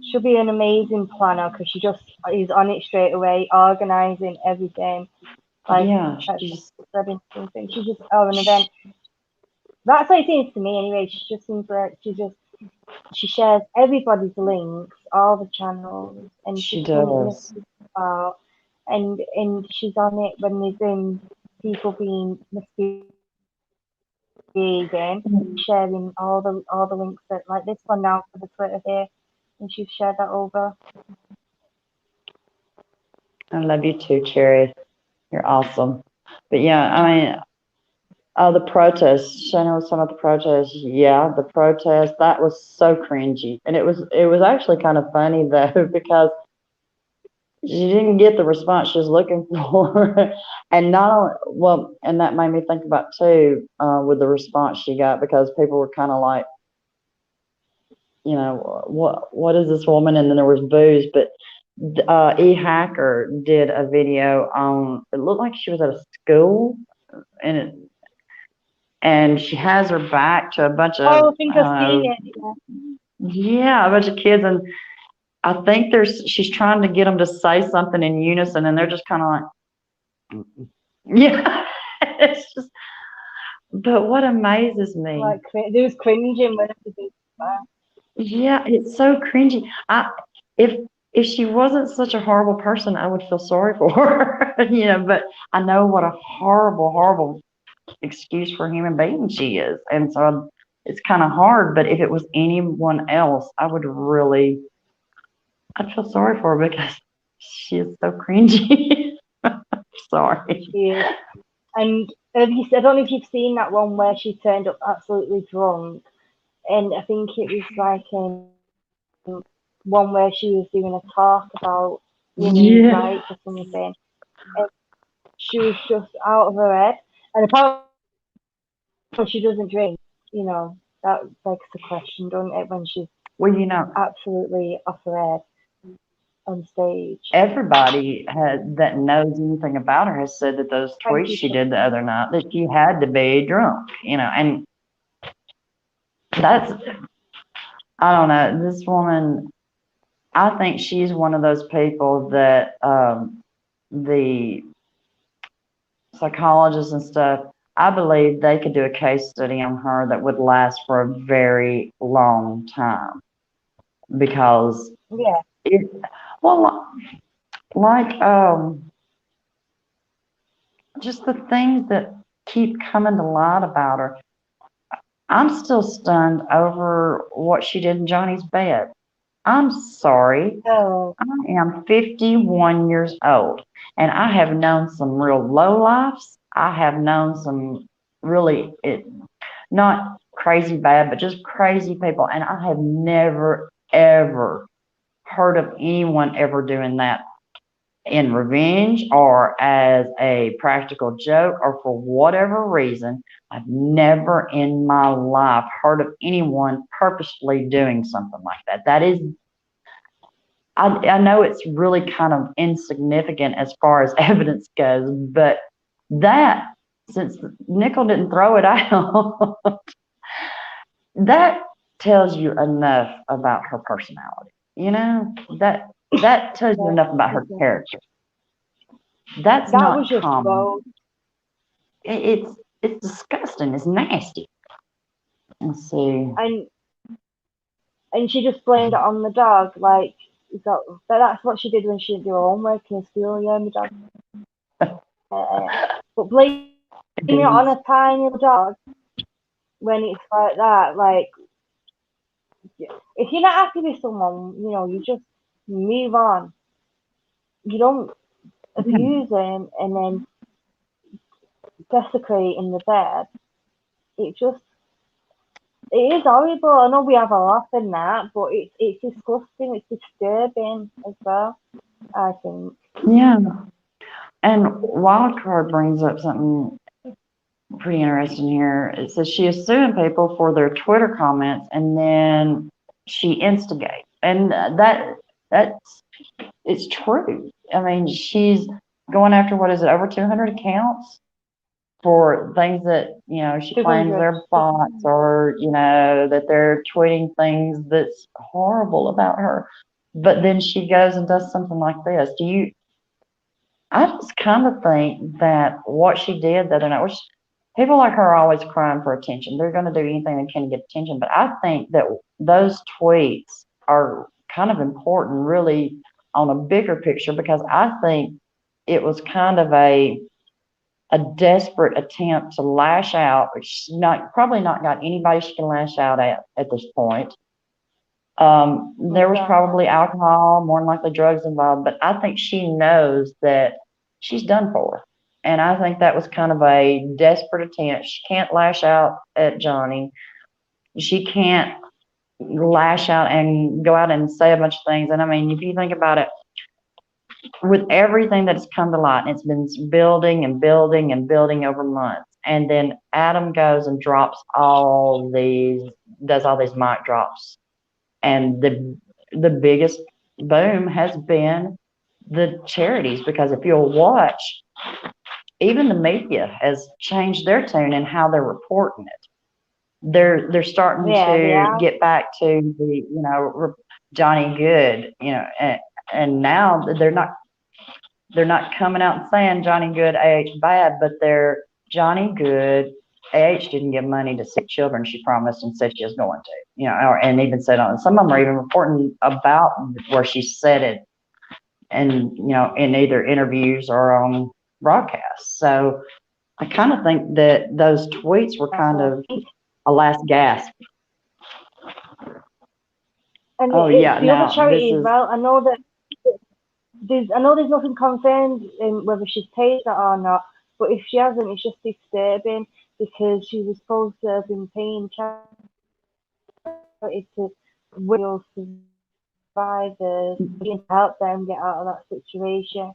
She'll be an amazing planner because she just is on it straight away, organizing everything. Like yeah, she's spreading something. She just an event. That's what it seems to me anyway. She just seems like she shares everybody's links, all the channels, and she she's pointing does. us out. And she's on it when there's been people being misbehaving, sharing all the links that like this one now for the Twitter here, and she's shared that over. I love you too, Cherry. You're awesome. But yeah, I mean, the protests. Shannon was talking about the protests. Yeah, the protest. That was so cringy, and it was actually kind of funny though because she didn't get the response she was looking for, and not only well, and that made me think about too with the response she got because people were kind of like, what is this woman? And then there was booze, but Hacker did a video on. It looked like she was at a school, and she has her back to a bunch of, Oh, I think I've seen it. yeah, a bunch of kids, and I think she's trying to get them to say something in unison, and they're just kind of like, yeah, it's just. But what amazes me, Like there was cringing when it was that. yeah, it's so cringy. If she wasn't such a horrible person, I would feel sorry for her, But I know what a horrible, horrible excuse for a human being she is, and so it's kind of hard. But if it was anyone else, I'd feel sorry for her because she is so cringy. Sorry. She is. And I don't know if you've seen that one where she turned up absolutely drunk, and I think it was like one where she was doing a talk about women's Yeah. rights or something. And she was just out of her head, and apparently she doesn't drink. That begs the question, doesn't it? When she's Well, absolutely off her head on stage. everybody that knows anything about her has said that those tweets she did the other night that she had to be drunk, and that's, I don't know, this woman, I think she's one of those people that the psychologists and stuff, I believe they could do a case study on her that would last for a very long time because Yeah. well, like just the things that keep coming to light about her. I'm still stunned over what she did in Johnny's bed. I'm sorry. Oh, I am 51 years old, and I have known some real low lifes. I have known some really not crazy bad, but just crazy people. And I have never, ever heard of anyone ever doing that in revenge or as a practical joke or for whatever reason. I've never in my life heard of anyone purposefully doing something like that. That is, I know it's really kind of insignificant as far as evidence goes, but that, since Nickel didn't throw it out, that tells you enough about her personality. You know, that tells you enough about her character. That's that not was just common. bold. It's disgusting. It's nasty. Let's see. And she just blamed it on the dog. Like, that's what she did when she didn't do her homework in school. Yeah, my dog. But blaming it on a tiny little dog when it's like that, like, if you're not happy with someone, you know, you just move on. You don't abuse them and then desecrate in the bed. It is horrible. I know we have a laugh in that, but it's disgusting. It's disturbing as well, I think. Yeah. And Wildcard brings up something pretty interesting here. It says she is suing people for their Twitter comments, and then she instigates, and that's it's true. I mean, she's going after, what is it, over 200 accounts for things that, you know, she claims 200. they're bots, or, you know, that they're tweeting things that's horrible about her. But then she goes and does something like this. I just kind of think that what she did the other night, which people like her are always crying for attention. They're going to do anything they can to get attention. But I think that those tweets are kind of important, really, on a bigger picture, because I think it was kind of a desperate attempt to lash out, which she's probably not got anybody she can lash out at this point. There was probably alcohol, more than likely drugs involved, but I think she knows that she's done for. And I think that was kind of a desperate attempt. She can't lash out at Johnny. She can't lash out and go out and say a bunch of things. And I mean, if you think about it, with everything that's come to light, and it's been building and building and building over months, and then Adam goes and does all these mic drops, and the biggest boom has been the charities, because if you'll watch, even the media has changed their tune and how they're reporting it. They're starting to get back to the, you know, Johnny Good, you know, and now they're not coming out and saying Johnny Good, AH bad, but they're Johnny Good, AH didn't give money to sick children she promised and said she was going to, you know, and even said on, some of them are even reporting about where she said it, and, you know, in either interviews or on broadcasts. So I kind of think that those tweets were kind of a last gasp. And oh yeah, the now other charity this as is, well. I know there's nothing confirmed in whether she's paid that or not, but if she hasn't, it's just disturbing, because she was supposed to have been paying charity to will survivors and help them get out of that situation.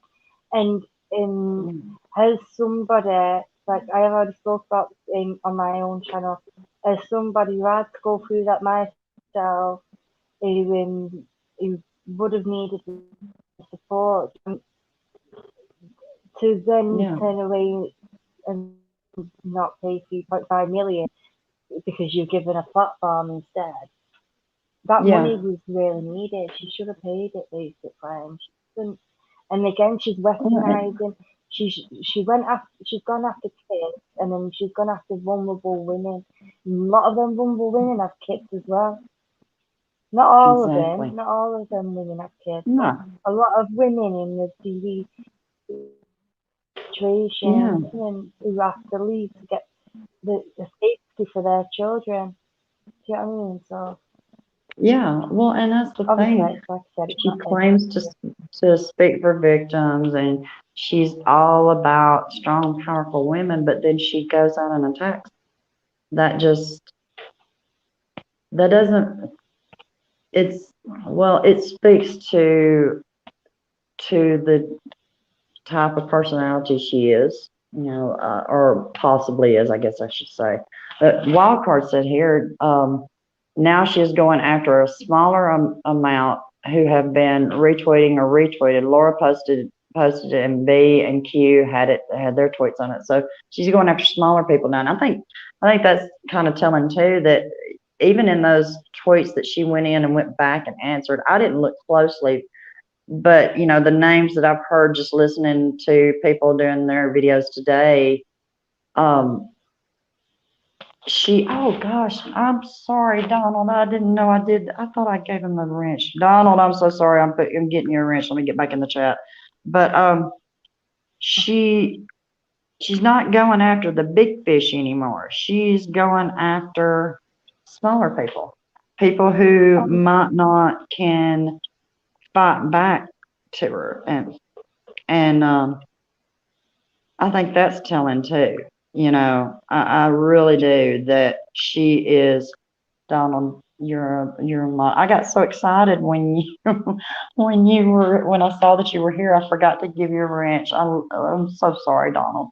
And as somebody, like I have already spoke about on my own channel, as somebody who had to go through that myself, who would have needed the support, to then turn away and not pay 3.5 million because you're given a platform instead. That money was really needed. She should have paid it, basically, and she didn't. And again, she's weaponizing. She's gone after kids, and then she's gone after vulnerable women. A lot of them vulnerable women have kids as well. Not all of them. Not all of them women have kids. No. A lot of women in the TV situation and who have to leave to get the safety for their children. Do you know what I mean? So Yeah, well, and that's the obviously, thing. like I said, it's She not claims to speak for victims, and she's all about strong, powerful women, but then she goes out and attacks. That doesn't, it speaks to the type of personality she is, or possibly is, I guess I should say. But Wildcard said here, now she is going after a smaller amount who have been retweeting or retweeted. Laura posted it, and B and Q had their tweets on it. So she's going after smaller people now. And I think that's kind of telling too, that even in those tweets that she went in and went back and answered, I didn't look closely, but the names that I've heard just listening to people doing their videos today, oh gosh, I'm sorry, Donald. I didn't know I did. I thought I gave him a wrench. Donald, I'm so sorry. I'm getting you a wrench. Let me get back in the chat. But she's not going after the big fish anymore. She's going after smaller people who might not can fight back to her, and I think that's telling too. I really do, that she is. Donald, you're a mom. I got so excited when you when I saw that you were here. I forgot to give you a wrench. I'm so sorry, Donald,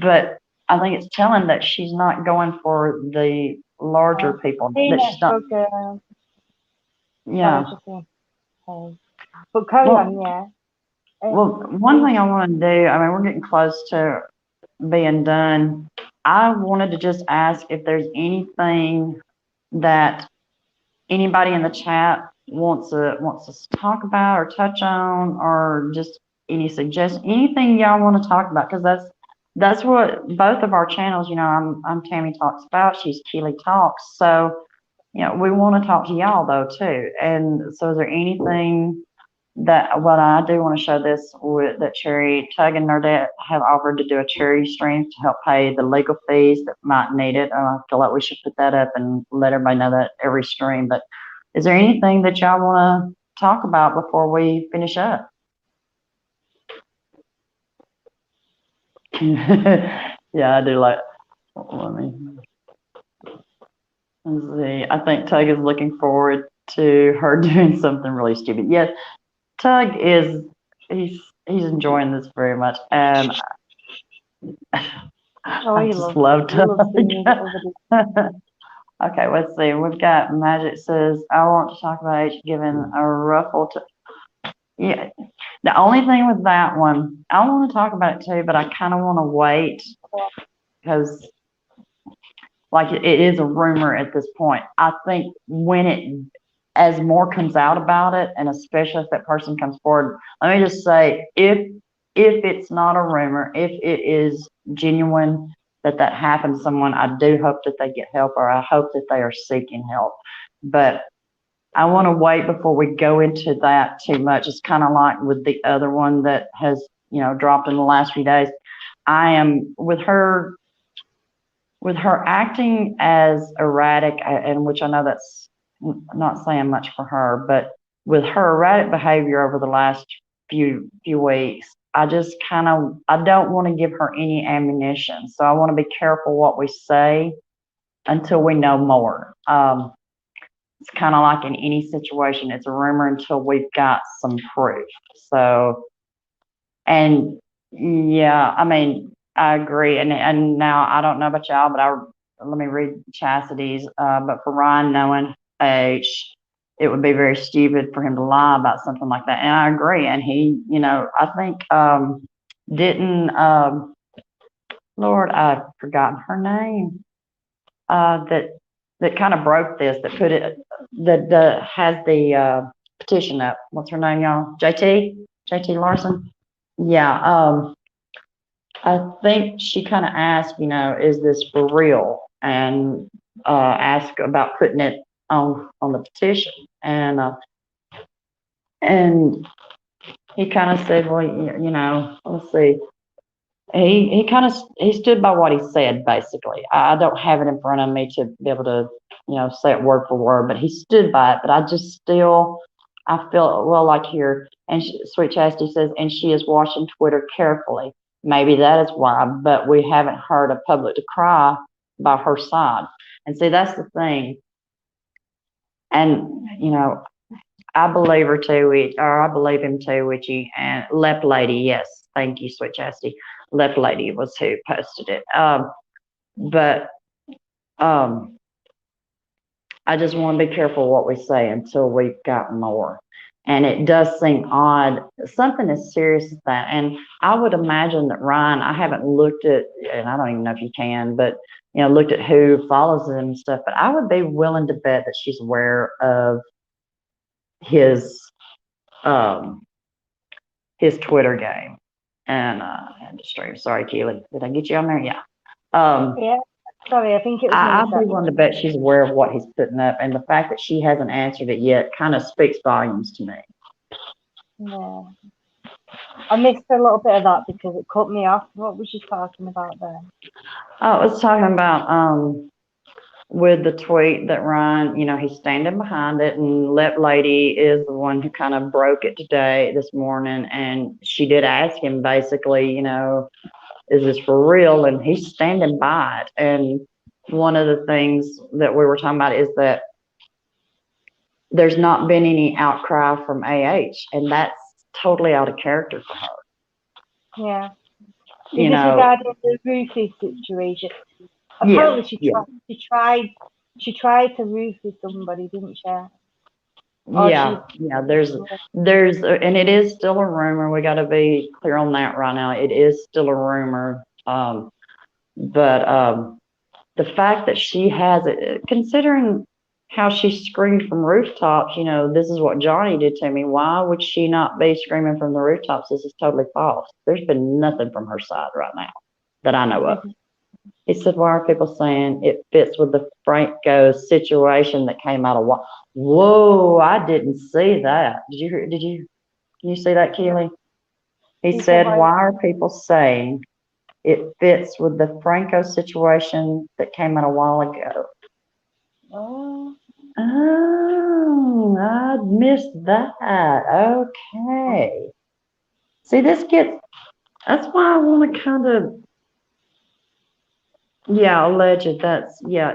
but I think it's telling that she's not going for the larger people. That she's not. Yeah. But carry on, yeah. Well, one thing I want to do, I mean, we're getting close to being done. I wanted to just ask if there's anything that anybody in the chat wants us to talk about or touch on, or just any suggestion, anything y'all want to talk about, because that's what both of our channels, I'm Tammy Talks about, she's Keeley Talks. So, we want to talk to y'all though too. And so is there anything that, what I do want to show this with that Cherry, Tug and Nerdette have offered to do a charity stream to help pay the legal fees that might need it. I feel like we should put that up and let everybody know that every stream. But is there anything that y'all want to talk about before we finish up? Yeah, I do like, let's see. I think Tug is looking forward to her doing something really stupid. Yes. Tug he's enjoying this very much, and I just love Tug. Okay, let's see. We've got Magic says, I want to talk about H giving a ruffle to. Yeah, the only thing with that one, I want to talk about it too, but I kind of want to wait because, like, it is a rumor at this point. I think as more comes out about it, and especially if that person comes forward, let me just say, if it's not a rumor, if it is genuine that happened to someone, I do hope that they get help, or I hope that they are seeking help. But I want to wait before we go into that too much. It's kind of like with the other one that has, dropped in the last few days. I am with her acting as erratic, and which I know that's not saying much for her, but with her erratic behavior over the last few weeks, I don't want to give her any ammunition. So I want to be careful what we say until we know more. It's kind of like in any situation, it's a rumor until we've got some proof. So, and yeah, I mean, I agree. And now I don't know about y'all, but let me read Chastity's, but for Ryan knowing H, it would be very stupid for him to lie about something like that. And I agree. And he, I think, didn't, Lord, I've forgotten her name, that kind of broke this, that put it, that has the petition up. What's her name, y'all? JT Larson. Yeah. I think she kind of asked, is this for real? And asked about putting it on the petition. And he kind of said, well, let's see. he stood by what he said, basically. I don't have it in front of me to be able to, say it word for word, but he stood by it. But I just still, I feel, well, like here, and Sweet Chastity says, and she is watching Twitter carefully. Maybe that is why, but we haven't heard a public decry by her side. And see, that's the thing. And, I believe her too, or I believe him too, Witchy. And Lep Lady, yes, thank you, Sweet Chastity. Lep Lady was who posted it. But I just want to be careful what we say until we've got more. And it does seem odd. Something as serious as that. And I would imagine that Ryan, I haven't looked at, and I don't even know if you can, but, looked at who follows him and stuff. But I would be willing to bet that she's aware of his Twitter game and stream. Sorry, Keeley. Did I get you on there? Yeah. Yeah. Sorry, I think it was. I'd be willing to bet she's aware of what he's putting up, and the fact that she hasn't answered it yet kind of speaks volumes to me. Yeah. I missed a little bit of that because it cut me off. What was you talking about there? I was talking about with the tweet that Ryan, he's standing behind it, and Lep Lady is the one who kind of broke it this morning, and she did ask him basically, is this for real? And he's standing by it. And one of the things that we were talking about is that there's not been any outcry from AH, and that's totally out of character for her. Yeah. Regarding the roofie situation, apparently she tried to roofie somebody, didn't she? Yeah, there's, and it is still a rumor. We got to be clear on that right now. It is still a rumor. But the fact that she has it, considering how she screamed from rooftops, this is what Johnny did to me. Why would she not be screaming from the rooftops? This is totally false. There's been nothing from her side right now that I know of. He said, why are people saying it fits with the Franco situation that came out of what? Whoa, I didn't see that. Can you see that, Keeley? He said, why are people saying it fits with the Franco situation that came out a while ago? Oh, I missed that. Okay. See, that's why I want to kind of, alleged.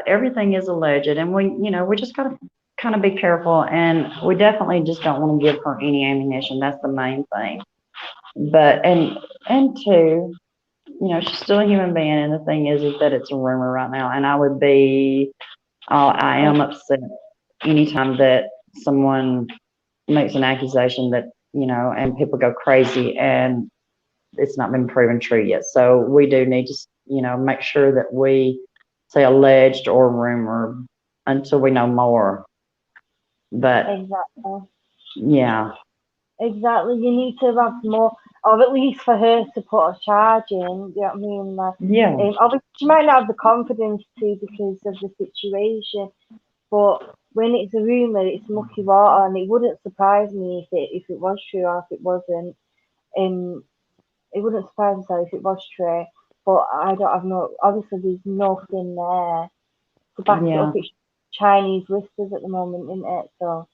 Everything is alleged. And we just got to kind of be careful. And we definitely just don't want to give her any ammunition. That's the main thing. But, and two, she's still a human being. And the thing is that it's a rumor right now. And I am upset anytime that someone makes an accusation that, and people go crazy and it's not been proven true yet. So we do need to, make sure that we say alleged or rumor until we know more. But exactly. Yeah. Exactly. You need to have more, or at least for her to put a charge in. You know what I mean? Obviously, she might not have the confidence to because of the situation, but when it's a rumour, it's mucky water, and it wouldn't surprise me if it was true or if it wasn't. It wouldn't surprise me if it was true, but I don't have obviously there's nothing there to back it up. It's Chinese whispers at the moment, isn't it? So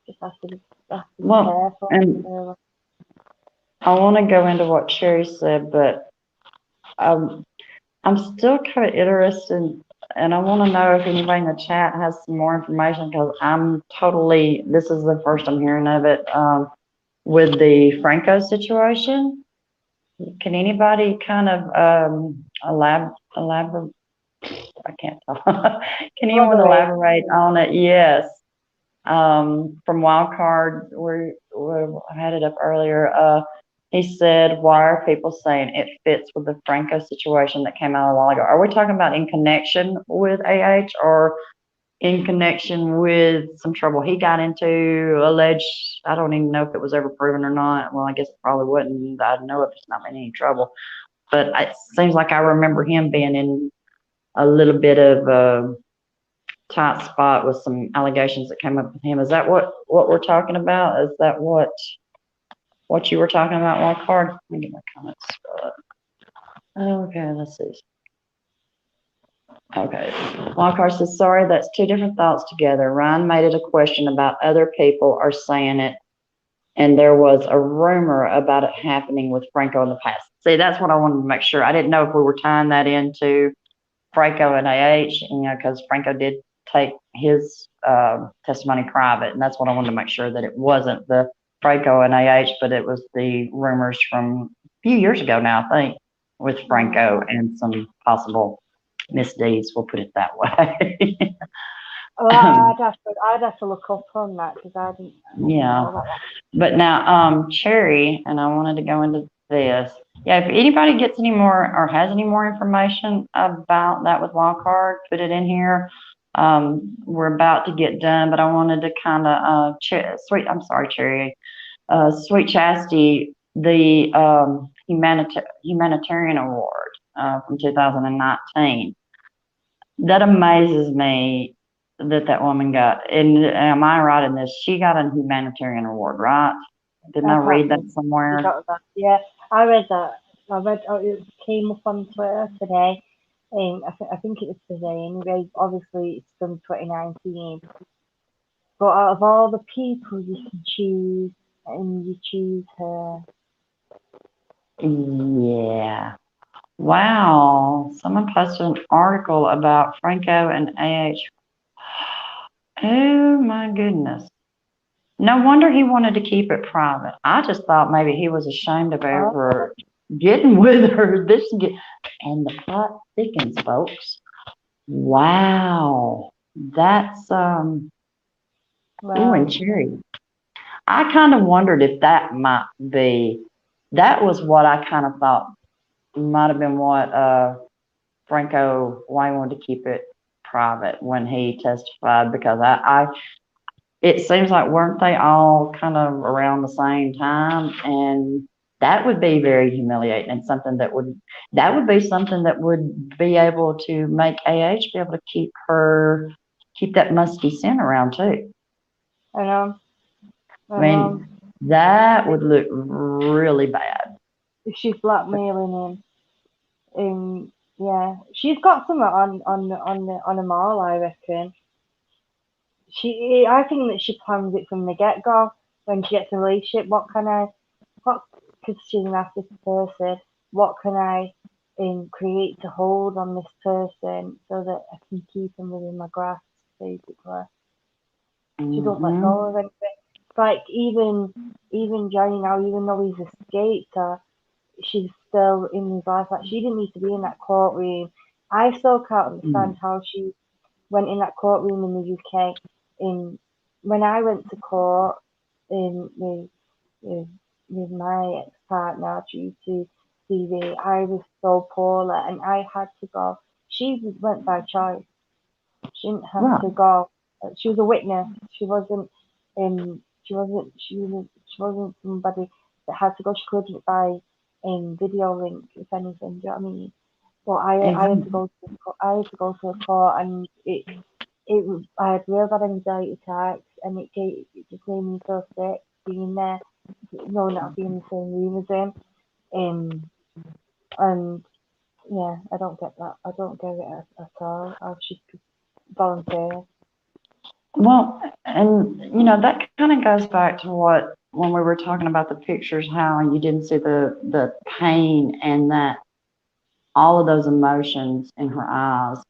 just have to be careful. And I want to go into what Sherry said, but I'm still kind of interested, and I want to know if anybody in the chat has some more information, because this is the first I'm hearing of it, with the Franco situation. Can anybody kind of elaborate? I can't tell. Can anyone elaborate on it? Yes. From Wildcard, we had it up earlier. He said, why are people saying it fits with the Franco situation that came out a while ago? Are we talking about in connection with AH or in connection with some trouble he got into, alleged? I don't even know if it was ever proven or not. Well, I guess it probably wouldn't. I know if it's not been any trouble. But it seems like I remember him being in a little bit of a tight spot with some allegations that came up with him. Is that what we're talking about? Is that what you were talking about, Wildcard? Let me get my comments. Okay, let's see. Okay. Wildcard says, sorry, that's two different thoughts together. Ryan made it a question about other people are saying it, and there was a rumor about it happening with Franco in the past. See, that's what I wanted to make sure. I didn't know if we were tying that into Franco and AH, because Franco did take his testimony private, and that's what I wanted to make sure, that it wasn't the Franco and AH, but it was the rumors from a few years ago now, I think, with Franco and some possible misdeeds. We'll put it that way. Well, I'd have to look up on that because I didn't know about that. But now, Cherry, and I wanted to go into this. Yeah, if anybody gets any more or has any more information about that with Wildcard, put it in here. We're about to get done, but I wanted to kind of Cherry, Sweet Chastity, the humanitarian award from 2019. That amazes me that woman got. And am I right in this? She got a humanitarian award, right? Didn't I read that somewhere? Yeah, I read that. It came up on Twitter today. I think it was today anyway. Obviously, it's from 2019. But out of all the people you can choose, and you choose her. Yeah. Wow. Someone posted an article about Franco and AH. Oh my goodness. No wonder he wanted to keep it private. I just thought maybe he was ashamed of ever getting with her. And the plot thickens, folks. Wow. That's and Cherry. I kind of wondered if that might be, that was what I kind of thought might have been what Franco, why he wanted to keep it private when he testified, because it seems like, weren't they all kind of around the same time? And that would be very humiliating, and something that would be something that would be able to make AH be able to keep that musty scent around too. I know. I mean, that would look really bad. If she's blackmailing him, yeah, she's got something on them all, I reckon. I think that she plans it from the get-go when she gets a relationship. Because she's an narcissistic person, what can I create to hold on this person so that I can keep him within my grasp, basically. She don't let go of anything. Like even Johnny now, even though he's escaped her, she's still in his life. Like, she didn't need to be in that courtroom. I still can't understand how she went in that courtroom in the UK. When I went to court with my ex-partner due to TV, I was so poorly and I had to go. She went by choice. She didn't have to go. She was a witness. She wasn't somebody that had to go. She could by video link, if anything. Do you know what I mean? But I had to go to a court, and I had real bad anxiety attacks, and it just made me so sick being there, knowing that I'd be in the same room as him. And yeah, I don't get that. I don't get it at all. I should volunteer. Well, and that kind of goes back to when we were talking about the pictures, how you didn't see the pain and that all of those emotions in her eyes.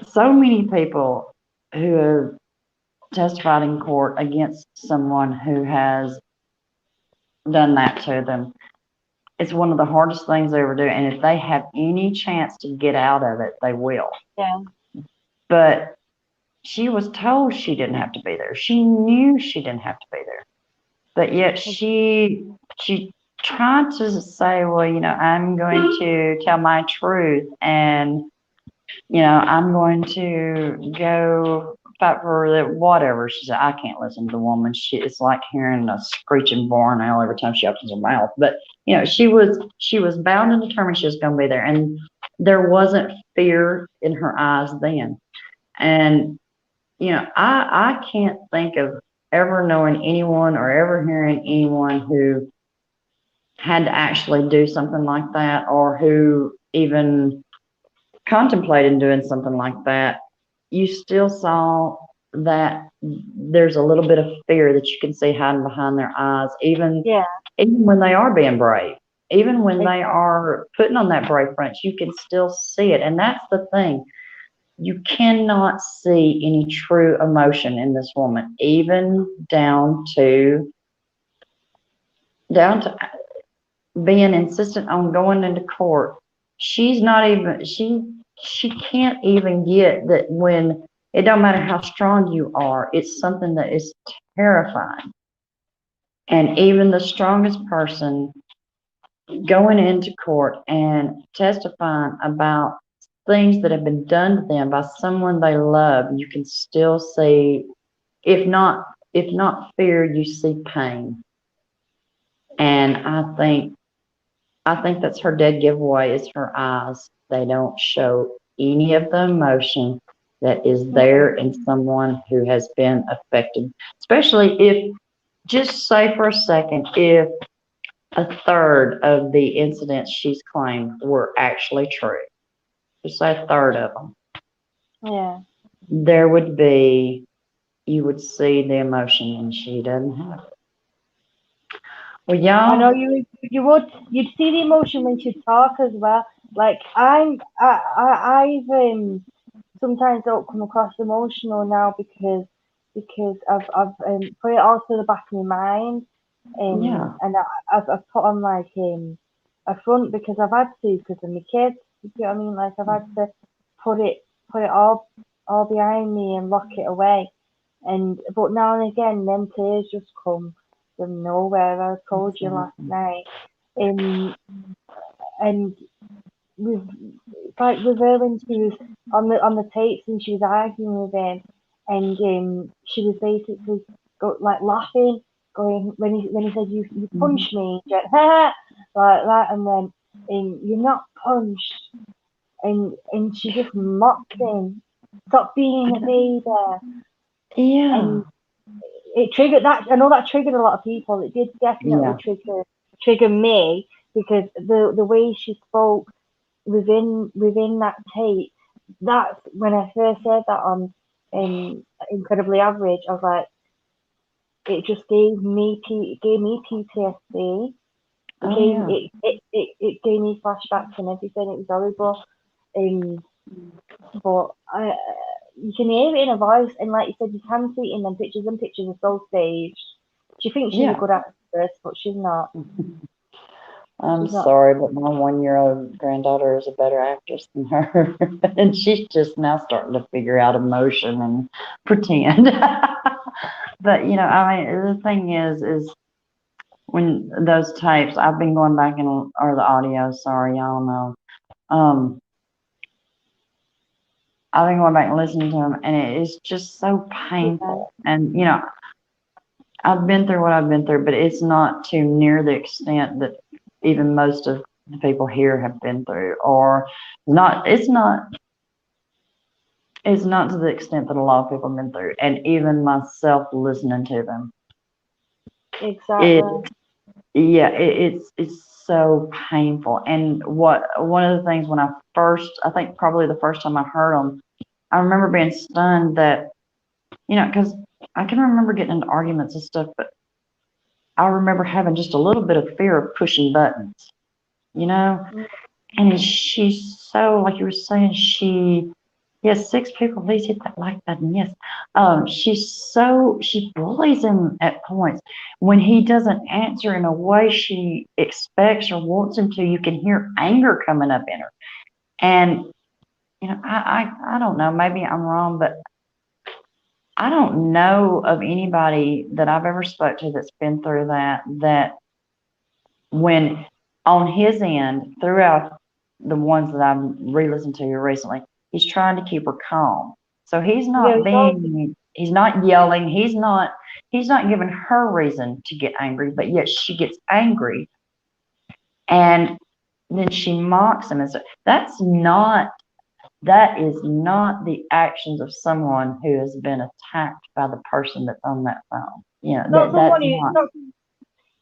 So many people who have testified in court against someone who has done that to them, it's one of the hardest things they ever do. And if they have any chance to get out of it, they will. Yeah. But she was told she didn't have to be there. She knew she didn't have to be there. But yet she tried to say, well, I'm going to tell my truth, and, I'm going to go fight for the whatever. She said, I can't listen to the woman. It's like hearing a screeching barn owl every time she opens her mouth. But, she was bound and determined she was going to be there. And there wasn't fear in her eyes then. And, I can't think of ever knowing anyone or ever hearing anyone who had to actually do something like that, or who even contemplated doing something like that, you still saw that there's a little bit of fear that you can see hiding behind their eyes, even when they are being brave, even when they are putting on that brave front, you can still see it. And that's the thing. You cannot see any true emotion in this woman, even down to being insistent on going into court. She's not even she can't even get that when it don't matter how strong you are, it's something that is terrifying. And even the strongest person going into court and testifying about things that have been done to them by someone they love, you can still see, if not fear, you see pain. And I think that's her dead giveaway, is her eyes. They don't show any of the emotion that is there in someone who has been affected. Especially if, just say for a second, if a third of the incidents she's claimed were actually true. Just say a third of them. Yeah. There would be, you would see the emotion, and she doesn't have it. Well, y'all. I know you'd see the emotion when she talk as well. Like I've sometimes don't come across emotional now because I've put it all to the back of my mind, and I've put on like a front because I've had to, because of my kids. You know what I mean? Like I've had to put it all behind me and lock it away. But now and again, them tears just come from nowhere. I told you last night, and with her when she was on the tapes and she was arguing with him, and she was basically laughing, going when he said you punched me, she went, ha, like that, and then you're not punched, and she just mocked him. Stop being a baby. Yeah. And it triggered that. I know that triggered a lot of people. It did definitely trigger me, because the way she spoke within that tape. That's when I first heard that on Incredibly Average. I was like, it just gave me PTSD. It gave me flashbacks and everything. It was horrible. But you can hear it in her voice, and like you said, you can see it in them pictures. Them pictures are so staged. She thinks she's a good actress, but she's not. I'm sorry, but my 1-year-old granddaughter is a better actress than her. And she's just now starting to figure out emotion and pretend. But, I mean, the thing is when those tapes, I've been going back or the audio, sorry, y'all know. I've been going back and listening to them, and it is just so painful. And, I've been through what I've been through, but it's not to near the extent that even most of the people here have been through, or it's not to the extent that a lot of people have been through, and even myself listening to them. Exactly. It's so painful. And one of the things when I think probably the first time I heard them, I remember being stunned that, because I can remember getting into arguments and stuff, but I remember having just a little bit of fear of pushing buttons, and she's so, like you were saying, she has 6 people, please hit that like button, yes. She bullies him at points. When he doesn't answer in a way she expects or wants him to, you can hear anger coming up in her. And, I don't know, maybe I'm wrong, but I don't know of anybody that I've ever spoke to that's been through that when on his end, throughout the ones that I've re-listened to here recently, he's trying to keep her calm. So he's not he's not yelling, he's not giving her reason to get angry, but yet she gets angry. And then she mocks him. And so that is not the actions of someone who has been attacked by the person that's on that phone.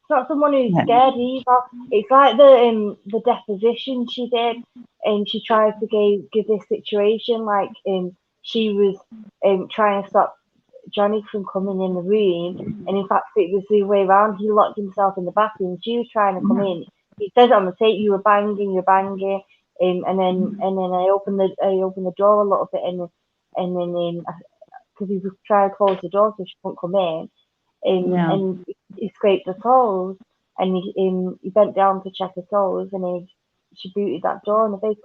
It's not someone who's Yeah. scared either. It's like the deposition she did, and she tried to give this situation like she was trying to stop Johnny from coming in the room, and in fact it was the other way around. He locked himself in the bathroom. She was trying to come in. He says on the tape, "You were banging, and then I opened the door a little bit, and then because he was trying to close the door so she couldn't come in, and he scraped her toes, and he bent down to check her toes, and she booted that door in the face,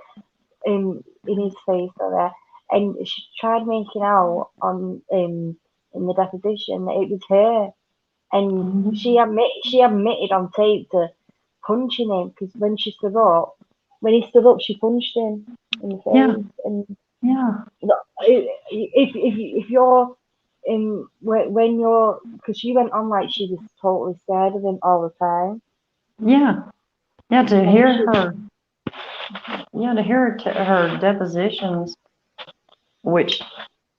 in his face there, and she tried making out on in the deposition that it was her, and she admitted on tape to punching him, because when he stood up, she punched him in the face. Yeah. And Yeah. if you're when you're, because she went on like she was totally scared of him all the time. Yeah. Yeah. To hear she- her. Yeah. To hear her depositions, which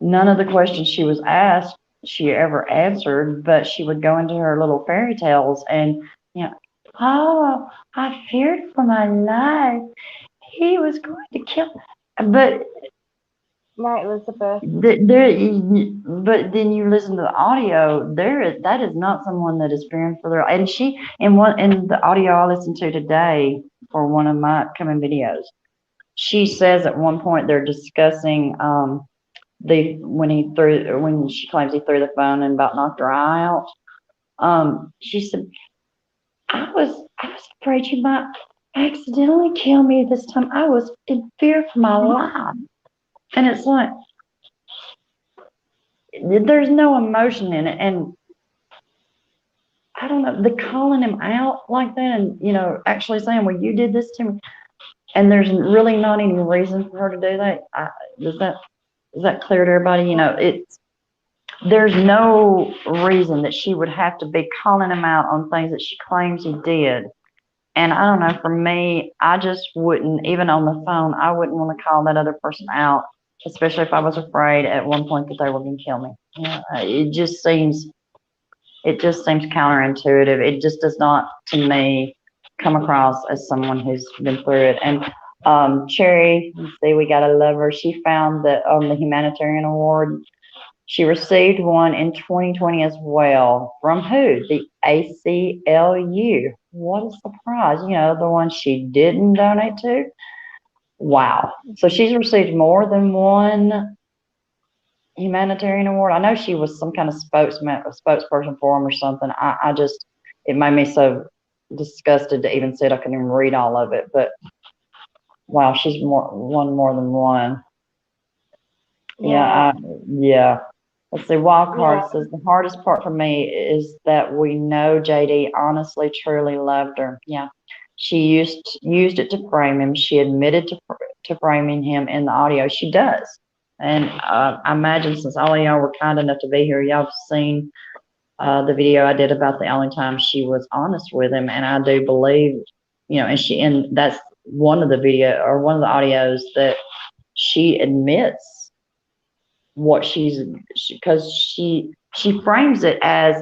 none of the questions she was asked she ever answered, but she would go into her little fairy tales and, oh, I feared for my life. He was going to kill. But Night Elizabeth. but then you listen to the audio. That is not someone that is fearing for their. And in the audio I listened to today for one of my upcoming videos, she says at one point they're discussing when she claims he threw the phone and about knocked her eye out. She said, I was afraid you might accidentally kill me this time. I was in fear for my life. And it's like, there's no emotion in it. And I don't know, the calling him out like that and, actually saying, well, you did this to me. And there's really not any reason for her to do that. Is that clear to everybody? There's no reason that she would have to be calling him out on things that she claims he did. And I don't know, for me, I just wouldn't, even on the phone, I wouldn't want to call that other person out, especially if I was afraid at one point that they were going to kill me. It just seems counterintuitive. It just does not, to me, come across as someone who's been through it. And Cherry, let's see, we gotta love her. She found that on the humanitarian award, she received one in 2020 as well. From who? The ACLU. What a surprise. The one she didn't donate to. Wow. So she's received more than one humanitarian award. I know she was some kind of spokesperson for them or something. It made me so disgusted to even see it. I couldn't even read all of it. But wow, she's won more than one. Yeah. Let's see, Wildcard says the hardest part for me is that we know JD honestly, truly loved her. Yeah. She used it to frame him. She admitted to framing him in the audio. She does. And I imagine since all of y'all were kind enough to be here, y'all have seen the video I did about the only time she was honest with him. And I do believe, and that's one of the audios that she admits what because she frames it as,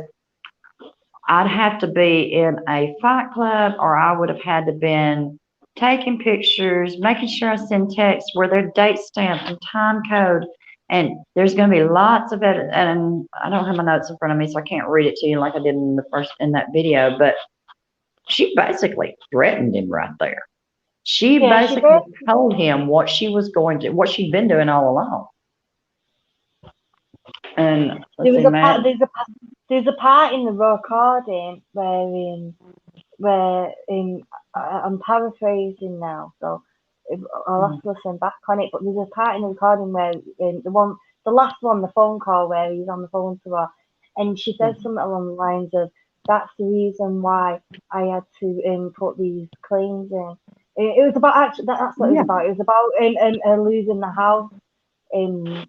I'd have to be in a fight club, or I would have had to been taking pictures, making sure I send texts where they're date stamped and time code, and there's going to be lots of it. And I don't have my notes in front of me, so I can't read it to you like I did in that video. But she basically threatened him right there. She basically told him what she'd been doing all along. And there's a part in the recording where I'm paraphrasing now, so I'll have to listen back on it. But there's a part in the recording where the last one, the phone call where he's on the phone to her, and she says something along the lines of, "That's the reason why I had to put these claims in." It was about that's what it was about. It was about losing the house. And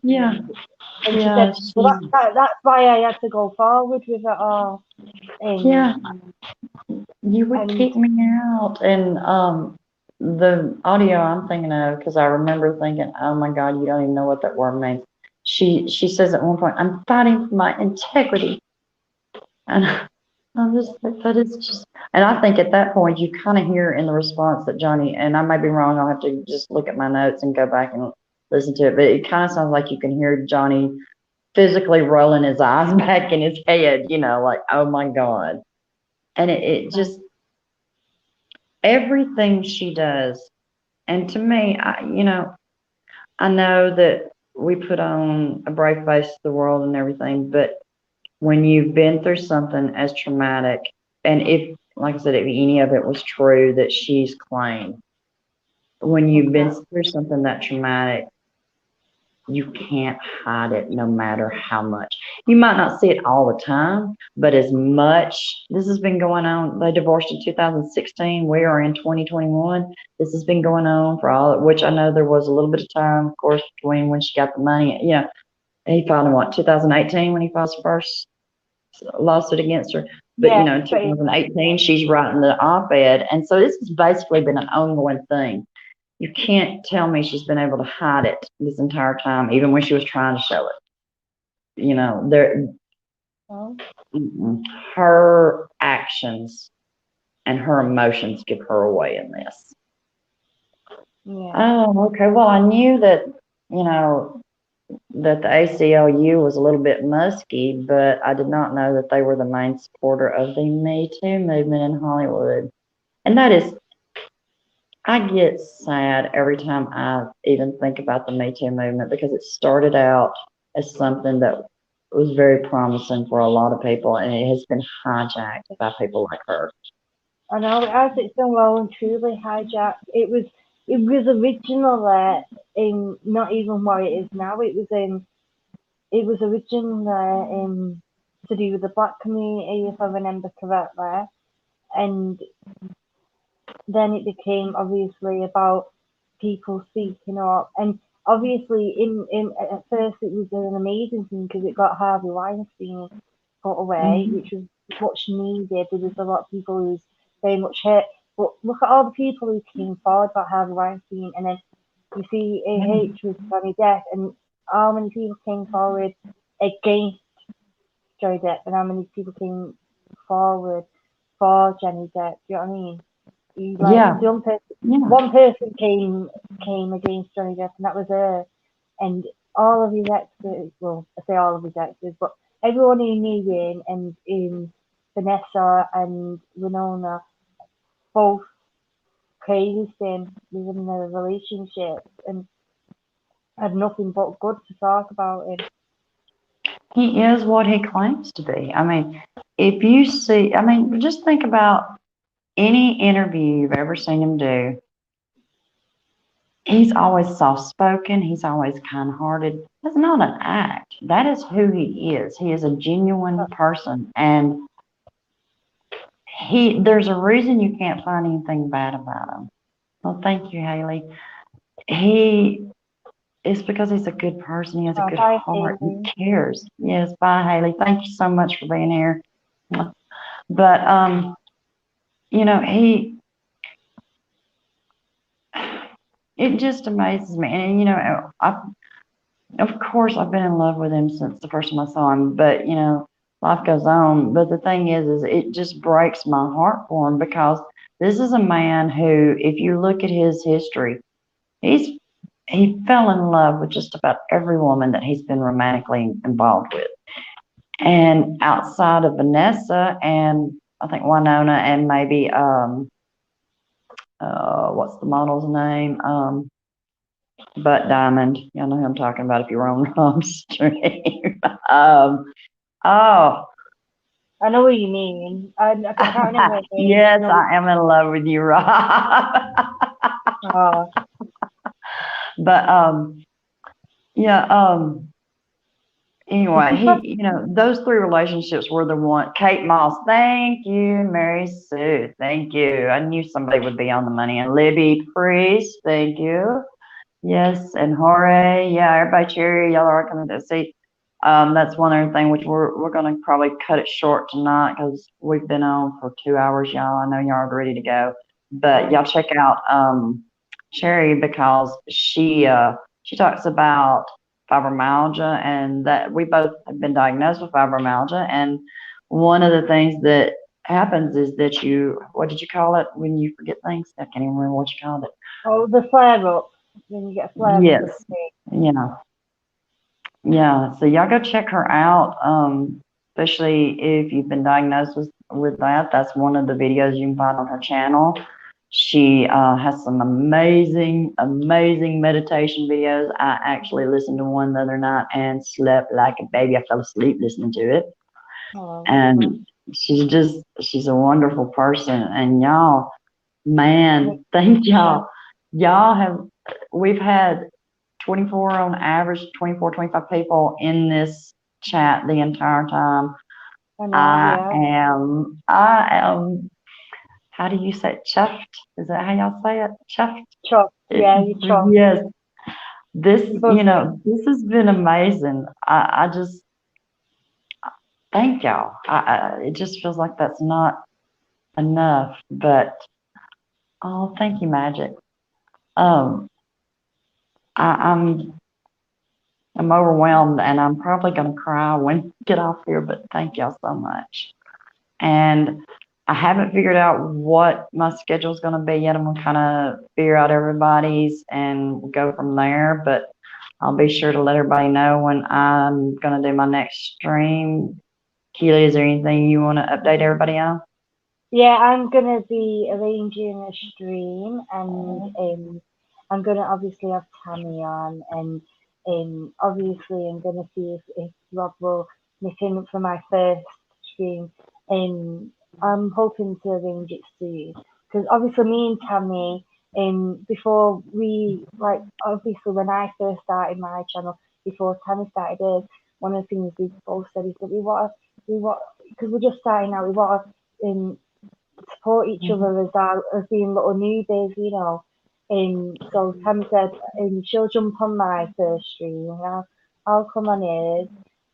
she said, well, that's why I had to go forward with it all. You would kick me out. And the audio I'm thinking of, because I remember thinking, oh my God, you don't even know what that word means. She says at one point, I'm fighting for my integrity. And That is just, and I think at that point you kind of hear in the response that Johnny, and I may be wrong, I'll have to just look at my notes and go back and listen to it, but it kind of sounds like you can hear Johnny physically rolling his eyes back in his head, like, oh my God. And it just, everything she does, and to me, I know that we put on a brave face to the world and everything, but when you've been through something as traumatic, and if, like I said, if any of it was true that she's claimed, when you've been through something that traumatic, you can't hide it no matter how much. You might not see it all the time, but as much, this has been going on. They divorced in 2016. We are in 2021. This has been going on for all, which I know there was a little bit of time, of course, between when she got the money. He filed in 2018 when he filed his first lawsuit against her. But, in 2018, she's writing the op-ed. And so this has basically been an ongoing thing. You can't tell me she's been able to hide it this entire time, even when she was trying to show it. Her actions and her emotions give her away in this. Yeah. Oh, okay. Well, I knew that, that the ACLU was a little bit musky, but I did not know that they were the main supporter of the Me Too movement in Hollywood. And that is, I get sad every time I even think about the Me Too movement, because it started out as something that was very promising for a lot of people, and it has been hijacked by people like her. I know, as it's been well and truly hijacked. It was originally in not even what it is now. It was originally to do with the black community, if I remember correctly, and then it became obviously about people speaking up. And obviously, in at first it was an amazing thing because it got Harvey Weinstein put away, which was much needed. There was a lot of people who was very much hurt. But look at all the people who came forward about Harvey Weinstein, and then you see AH with Johnny Depp, and how many people came forward against Johnny Depp, and how many people came forward for Johnny Depp. Do you know what I mean? One person came against Johnny Depp, and that was her. And all of his exes, well, I say all of his exes, but everyone who knew him, and in Vanessa and Winona, both praised him within their relationship and had nothing but good to talk about him. He is what he claims to be. I mean, if you see, just think about any interview you've ever seen him do. He's always soft-spoken. He's always kind-hearted. That's not an act. That is who he is. He is a genuine person. And there's a reason you can't find anything bad about him. Well, thank you, Haley. It's because he's a good person. He has a good heart. He cares. Yes, bye, Haley. Thank you so much for being here. But, it just amazes me. And, of course, I've been in love with him since the first time I saw him. But, life goes on. But the thing is it just breaks my heart for him, because this is a man who, if you look at his history, he fell in love with just about every woman that he's been romantically involved with. And outside of Vanessa and I think Winona and maybe what's the model's name? Butt Diamond. Y'all know who I'm talking about if you're on wrong stream. I know what you mean. I can't remember her name. Yes, I am in love with you, Rob. But anyway, those three relationships were the one. Kate Moss, thank you. Mary Sue, thank you. I knew somebody would be on the money. And Libby Priest, thank you. Yes, and Jorge, everybody cheer. Y'all are coming to see. That's one other thing which we're gonna probably cut it short tonight, because we've been on for 2 hours, y'all. I know y'all are ready to go, but y'all check out Sherry, because she talks about fibromyalgia, and that we both have been diagnosed with fibromyalgia. And one of the things that happens is that what did you call it when you forget things? I can't even remember what you called it. Oh, the flare up. When you get a flare up. Yes. Yeah. Yeah. So y'all go check her out. Especially if you've been diagnosed with that. That's one of the videos you can find on her channel. She has some amazing meditation videos. I actually listened to one the other night and slept like a baby. I fell asleep listening to it. Oh, And she's a wonderful person. And y'all, man, thank y'all. We've had 24 on average, 24, 25 people in this chat the entire time. I am, how do you say it? Chuffed? Is that how y'all say it? Chuffed? chuffed. Yeah, you're chuffed. Yes. This has been amazing. I just, thank y'all. It just feels like that's not enough, but, oh, thank you, Magic. I'm overwhelmed, and I'm probably going to cry when we get off here, but thank y'all so much. And I haven't figured out what my schedule is going to be yet. I'm going to kind of figure out everybody's and go from there, but I'll be sure to let everybody know when I'm going to do my next stream. Keeley, is there anything you want to update everybody on? Yeah, I'm gonna be arranging a stream, and I'm gonna obviously have Tammy on, and obviously I'm gonna see if Rob will nick in for my first stream, and I'm hoping to arrange it soon, because obviously me and Tammy, before we, like, obviously when I first started my channel, before Tammy started hers, one of the things we both said is that we want, because we're just starting out, we want to support each other as being little newbies, you know. So Tam said, she'll jump on my first stream, and I'll come on hers,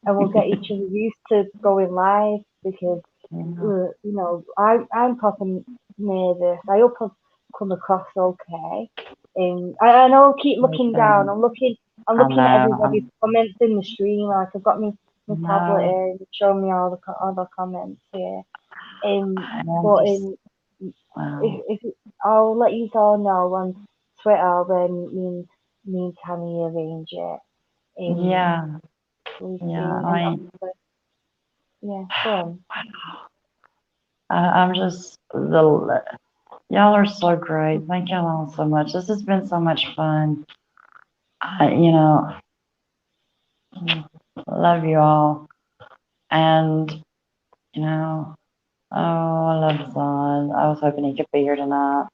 and we'll get each other used to going live, because you know, I'm proper nervous. I hope I've come across okay. I know I keep looking down. I'm looking at everybody's comments in the stream. Like, I've got my tablet in, showing me all the comments here. If I'll let you all know on Twitter when me and Tammy arrange it. Yeah. Go on. I'm just y'all are so great. Thank y'all all so much. This has been so much fun. I love you all. And, oh, I love Zon. I was hoping he could be here tonight.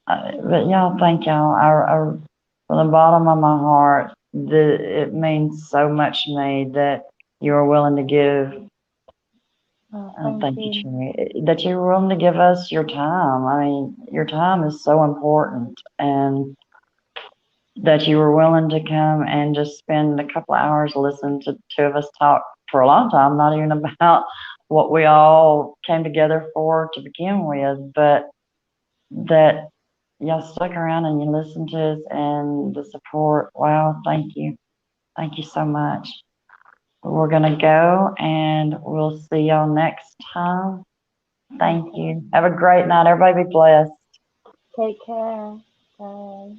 But y'all, thank y'all. From the bottom of my heart, it means so much to me that you are willing to give. Thank you, Cherry. That you're willing to give us your time. I mean, your time is so important, and that you were willing to come and just spend a couple of hours listening to two of us talk for a long time, not even about what we all came together for to begin with, but that y'all stuck around and you listened to us, and the support. Wow, thank you. Thank you so much. We're going to go, and we'll see y'all next time. Thank you. Have a great night. Everybody be blessed. Take care. Bye.